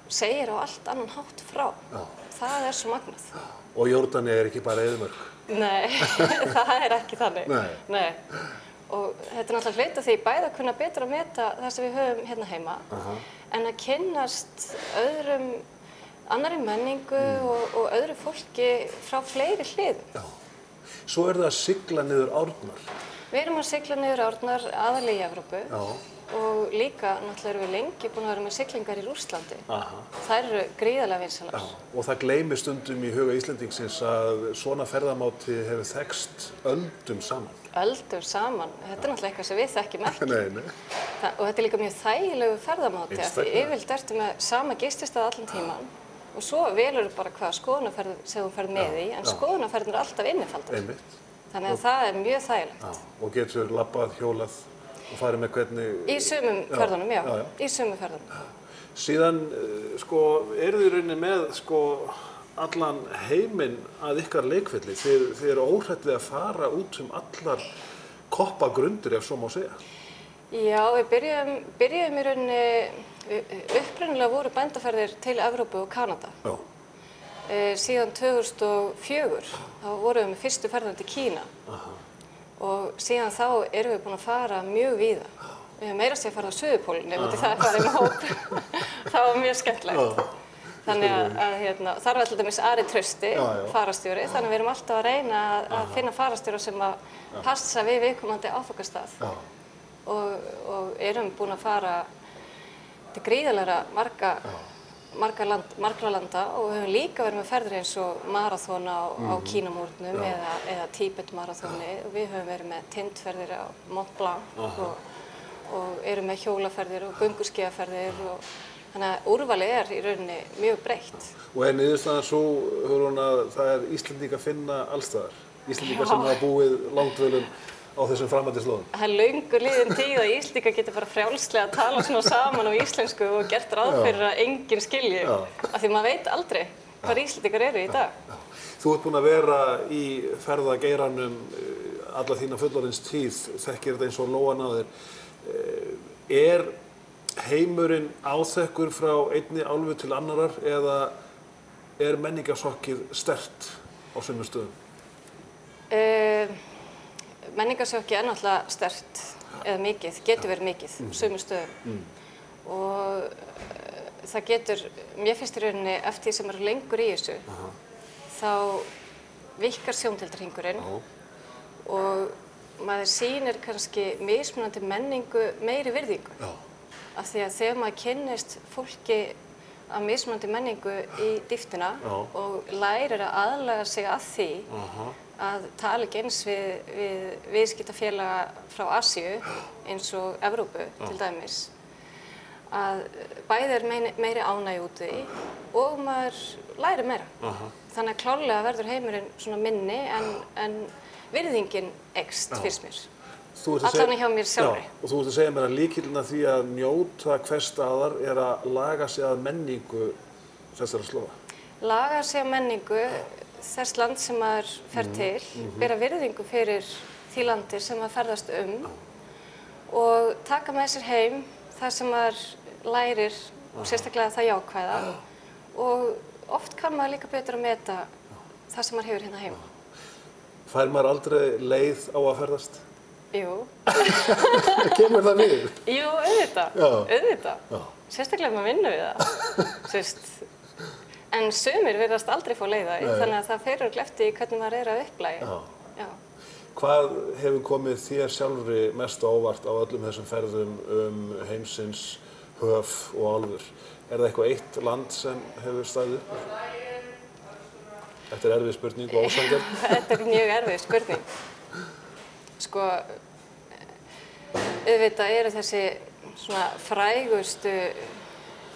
[SPEAKER 6] segir á allt annan hátt frá. Það svo magnað.
[SPEAKER 1] Og Jórdaníu ekki bara eyðimörk?
[SPEAKER 6] Nei, það ekki þannig. Nei. Og þetta náttúrulega hluti af því bæði að kunna betur að meta það sem við höfum hérna heima en að kynnast annarri menningu og öðru fólki frá fleiri hliðum.
[SPEAKER 1] Svo það að sigla niður árnar.
[SPEAKER 6] Við erum að sigla niður árnar aðallega í Evrópu og líka náttúrulega erum við lengi búin að vera með siglingar í Rússlandi. Þær eru gríðarlega vinsælar. Og
[SPEAKER 1] það gleymir stundum í huga Íslendingsins að svona ferðamáti hefur þekkst öldum saman.
[SPEAKER 6] Öldum saman? Þetta náttúrulega eitthvað sem við þekkjum ekki. Og þetta líka mjög þægilegu ferðamáti af því yfirleitt ertu með sama gististað allan tíman og svo velur bara hvaða skoðunarferð sem þú ferð með í en skoðunarferðin alltaf innifaldar. Þannig að það mjög þægilegt.
[SPEAKER 1] Og getur labbað, hjólað og farið með hvernig...
[SPEAKER 6] Í sumum ferðunum, já. Í sumum ferðunum.
[SPEAKER 1] Síðan, eru þið í rauninni með, allan heiminn að ykkar leikvelli. Þið eru óhrættið að fara út allar koppagrundir, ef svo má segja.
[SPEAKER 6] Já, við byrjuðum í rauninni, upprunalega voru bændaferðir til Evrópu og Kanada. Já. Síðan 2004 þá vorum við með fyrstu ferðina til Kína og síðan þá erum við búin að fara mjög víða. Við höfum meira að fara á Suðurpólinn ef það farið með hóp. Það var mjög skemmtilegt. Þannig að þar var til dæmis Ari Trausti, fararstjóri, þannig að við erum alltaf að reyna að finna fararstjóra sem að passa við viðkomandi áfangastað og erum búin að fara til gríðarlega margra landa og við höfum líka verið með ferðir eins og maraþona á Kínamúrnum eða Tíbet-maraþoni og við höfum verið með tindferðir á Mont Blanc og erum með hjólaferðir og gönguskíðaferðir og þannig að úrvalið í rauninni mjög breytt.
[SPEAKER 1] Og niðurstaðan svo, Hugrún, að það Íslendinga að finna allstaðar? Íslendinga sem hafa búið langdvölum á þessum framandi slóðum?
[SPEAKER 6] Það löngu liðin tíð að Íslendingar geta bara frjálslega að tala svona saman á íslensku og gert ráð fyrir að enginn skilji. Af því maður veit aldrei hvað Íslendingar eru í dag.
[SPEAKER 1] Þú ert búin að vera í ferðageiranum alla þína fullorðinstíð, þekkir þetta eins og lóan á þér. Heimurinn áþekkur frá einni álfu til annarar eða menningarsjokkið sterkt á sumum stöðum?
[SPEAKER 6] Menningarsjokkið náttúrulega sterkt eða mikið, getur verið mikið á sumum stöðum. Og það getur, mér finnst í rauninni eftir því sem lengur í þessu, þá virkar sjóndeildarhringurinn og maður sýnir kannski mismunandi menningu meiri virðingu. Af því að þegar maður kynnist fólki af mismunandi menningu í dýptina og lærir að aðlaga sig að því að tala ekki eins við viðskiptafélaga frá Asíu eins og Evrópu til dæmis. Að bæði meiri ánægju út í og maður læri meira. Þannig að klárlega verður heimurinn svona minni en virðingin eykst fyrst mér. Allan hjá mér sjálfri.
[SPEAKER 1] Já, og þú ert að segja mér að lykillinn að því að njóta hvers staðar að laga sig að menningu þessara slóða.
[SPEAKER 6] Laga sig að menningu þess land sem maður fer til, bera virðingu fyrir því landi sem maður ferðast og taka með sér heim það sem maður lærir og sérstaklega það jákvæða og oft kann maður líka betur að meta það sem maður hefur hérna heima.
[SPEAKER 1] Fær maður aldrei leið á að ferðast?
[SPEAKER 6] Jú.
[SPEAKER 1] Kemur það við?
[SPEAKER 6] Jú, auðvitað. Sérstaklega maður vinnur við það. En sumir virðast aldrei fá leið á því, þannig að það fer örugglega eftir hvernig maður að upplægi. Já.
[SPEAKER 1] Hvað hefur komið þér sjálfri mest á óvart á öllum þessum ferðum heimsins höf og álfur? Það eitthvað eitt land sem hefur staðið upp? Þetta erfið spurning og ósanngjarn.
[SPEAKER 6] Þetta mjög erfið spurning. Sko, auðvitað eru þessi svona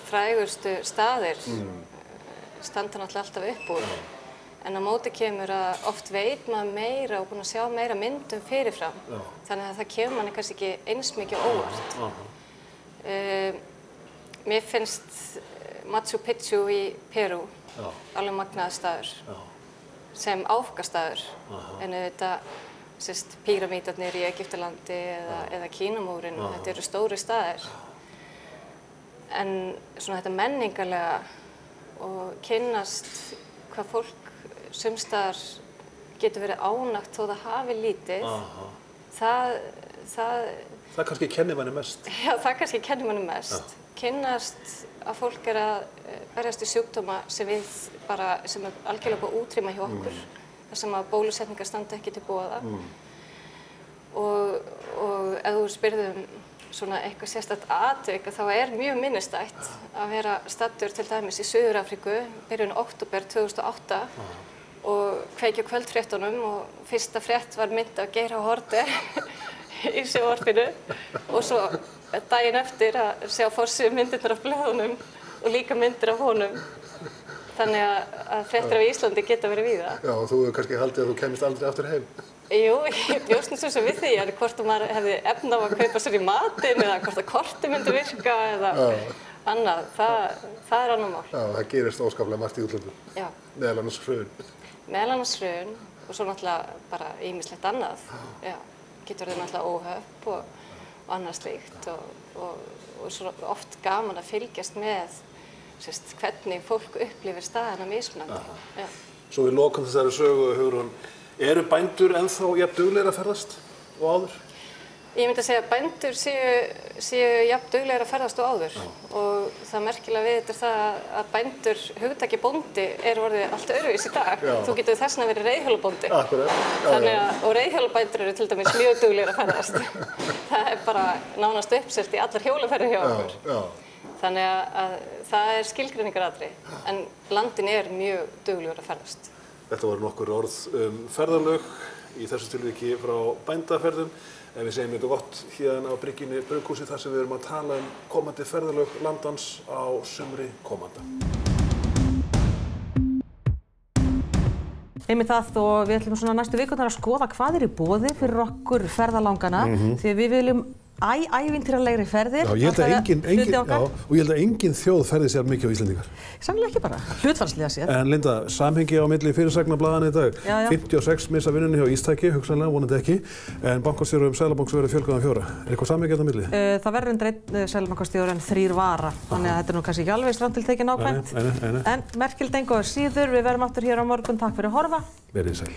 [SPEAKER 6] frægustu staðir standa náttúrulega alltaf upp úr. En á móti kemur að oft veit maður meira og búin að sjá meira myndum fyrirfram. Þannig að það kemur manni kannski ekki eins mikið óvart. Mér finnst Machu Picchu í Perú alveg magnaður staður sem áfangastaður. En auðvitað píramídarnir í Egyptalandi eða Kínamúrinn, þetta eru stóri staðir. En svona þetta menningarlega og kynnast hvað fólk sumstaðar getur verið ánægt þó það hafi lítið.
[SPEAKER 1] Það kannski kennir manni mest.
[SPEAKER 6] Já, það kannski kennir manni mest. Kynnast að fólk að berjast í sjúkdóma sem sem algjörlega búið að útrýma hjá okkur. Þar sem að bólusetningar standa ekki til boða. Og ef þú spyrð svona eitthvað sérstakt atvik, þá mjög minnisstætt að vera staddur til dæmis í Suður-Afríku byrjun október 2008 og kveikja á kvöldfréttunum og fyrsta frétt var mynd af Geir H. Haarde í sjónvarpinu og svo daginn eftir að sjá forsíðu myndirnar af blöðunum og líka myndir af honum. Þannig að fréttir af Íslandi geta verið víða.
[SPEAKER 1] Já, og þú hefur kannski haldið að þú kemist aldrei aftur heim.
[SPEAKER 6] Jú, ég bjóst nú svo við því, hvort maður hefði efni á að kaupa sér í matinn eða hvort að kortið myndi virka eða annað, það annar mál. Já, það gerist óskaplega margt í útlöndum. Já. Meðal annars hrun. Meðal annars hrun og svo náttúrulega bara ýmislegt annað. Já, getur verið náttúrulega óhöpp og annað slíkt og svo oft gaman að fylgjast með hvernig fólk upplifir staðina mismunandi.
[SPEAKER 1] Svo við lokum þessari sögu, Hugrún. Eru bændur ennþá jafn duglegir að ferðast og áður?
[SPEAKER 6] Ég myndi að segja að bændur séu jafn duglegir að ferðast og áður og það merkilega við þetta það að bændur, hugtaki bóndi orðið allt öðruvísi í dag. Já. Þú getur þess vegna verið reiðhjólabóndi. Akkurat. Og reiðhjólabændur eru til dæmis mjög duglegir að ferðast. Það bara nánast uppselt í allar hjólaferðir hjá okkur. Já. Þannig að það skilgreiningaratriði, en landin mjög duglegur að ferðast.
[SPEAKER 1] Þetta voru nokkur orð ferðalög í þessu tilviki frá bændaferðum. En við segjum þetta gott hérna á bryggjunni Brugghúsi þar sem við erum að tala komandi ferðalög landans á sumri komanda.
[SPEAKER 2] Einmitt það og við ætlum svona næstu vikurnar að skoða hvað í boði fyrir okkur ferðalangana því að við viljum ævintýralegri ferðir.
[SPEAKER 1] Já, ég held að engin þjóð ferði sér mikið á Íslendingar.
[SPEAKER 2] Sannlega ekki bara, hlutfallslega séð.
[SPEAKER 1] En Linda, samhengi á milli fyrirsagnarblaðanna í dag. 56 missa vinnunni hjá Ístæki, hugsanlega, vonandi ekki. En bankastjórum Seðlabanks verður fjölgað 4. Eitthvað samhengi þetta milli?
[SPEAKER 2] Það verður undir einn Seðlabankastjóri en 3 vara. Þannig að þetta nú kannski ekki alveg strandtiltekið nákvæmt. En merkild engu síður, við verðum aftur hér á morgun. Takk fyrir að horfa.
[SPEAKER 1] Verið sæl.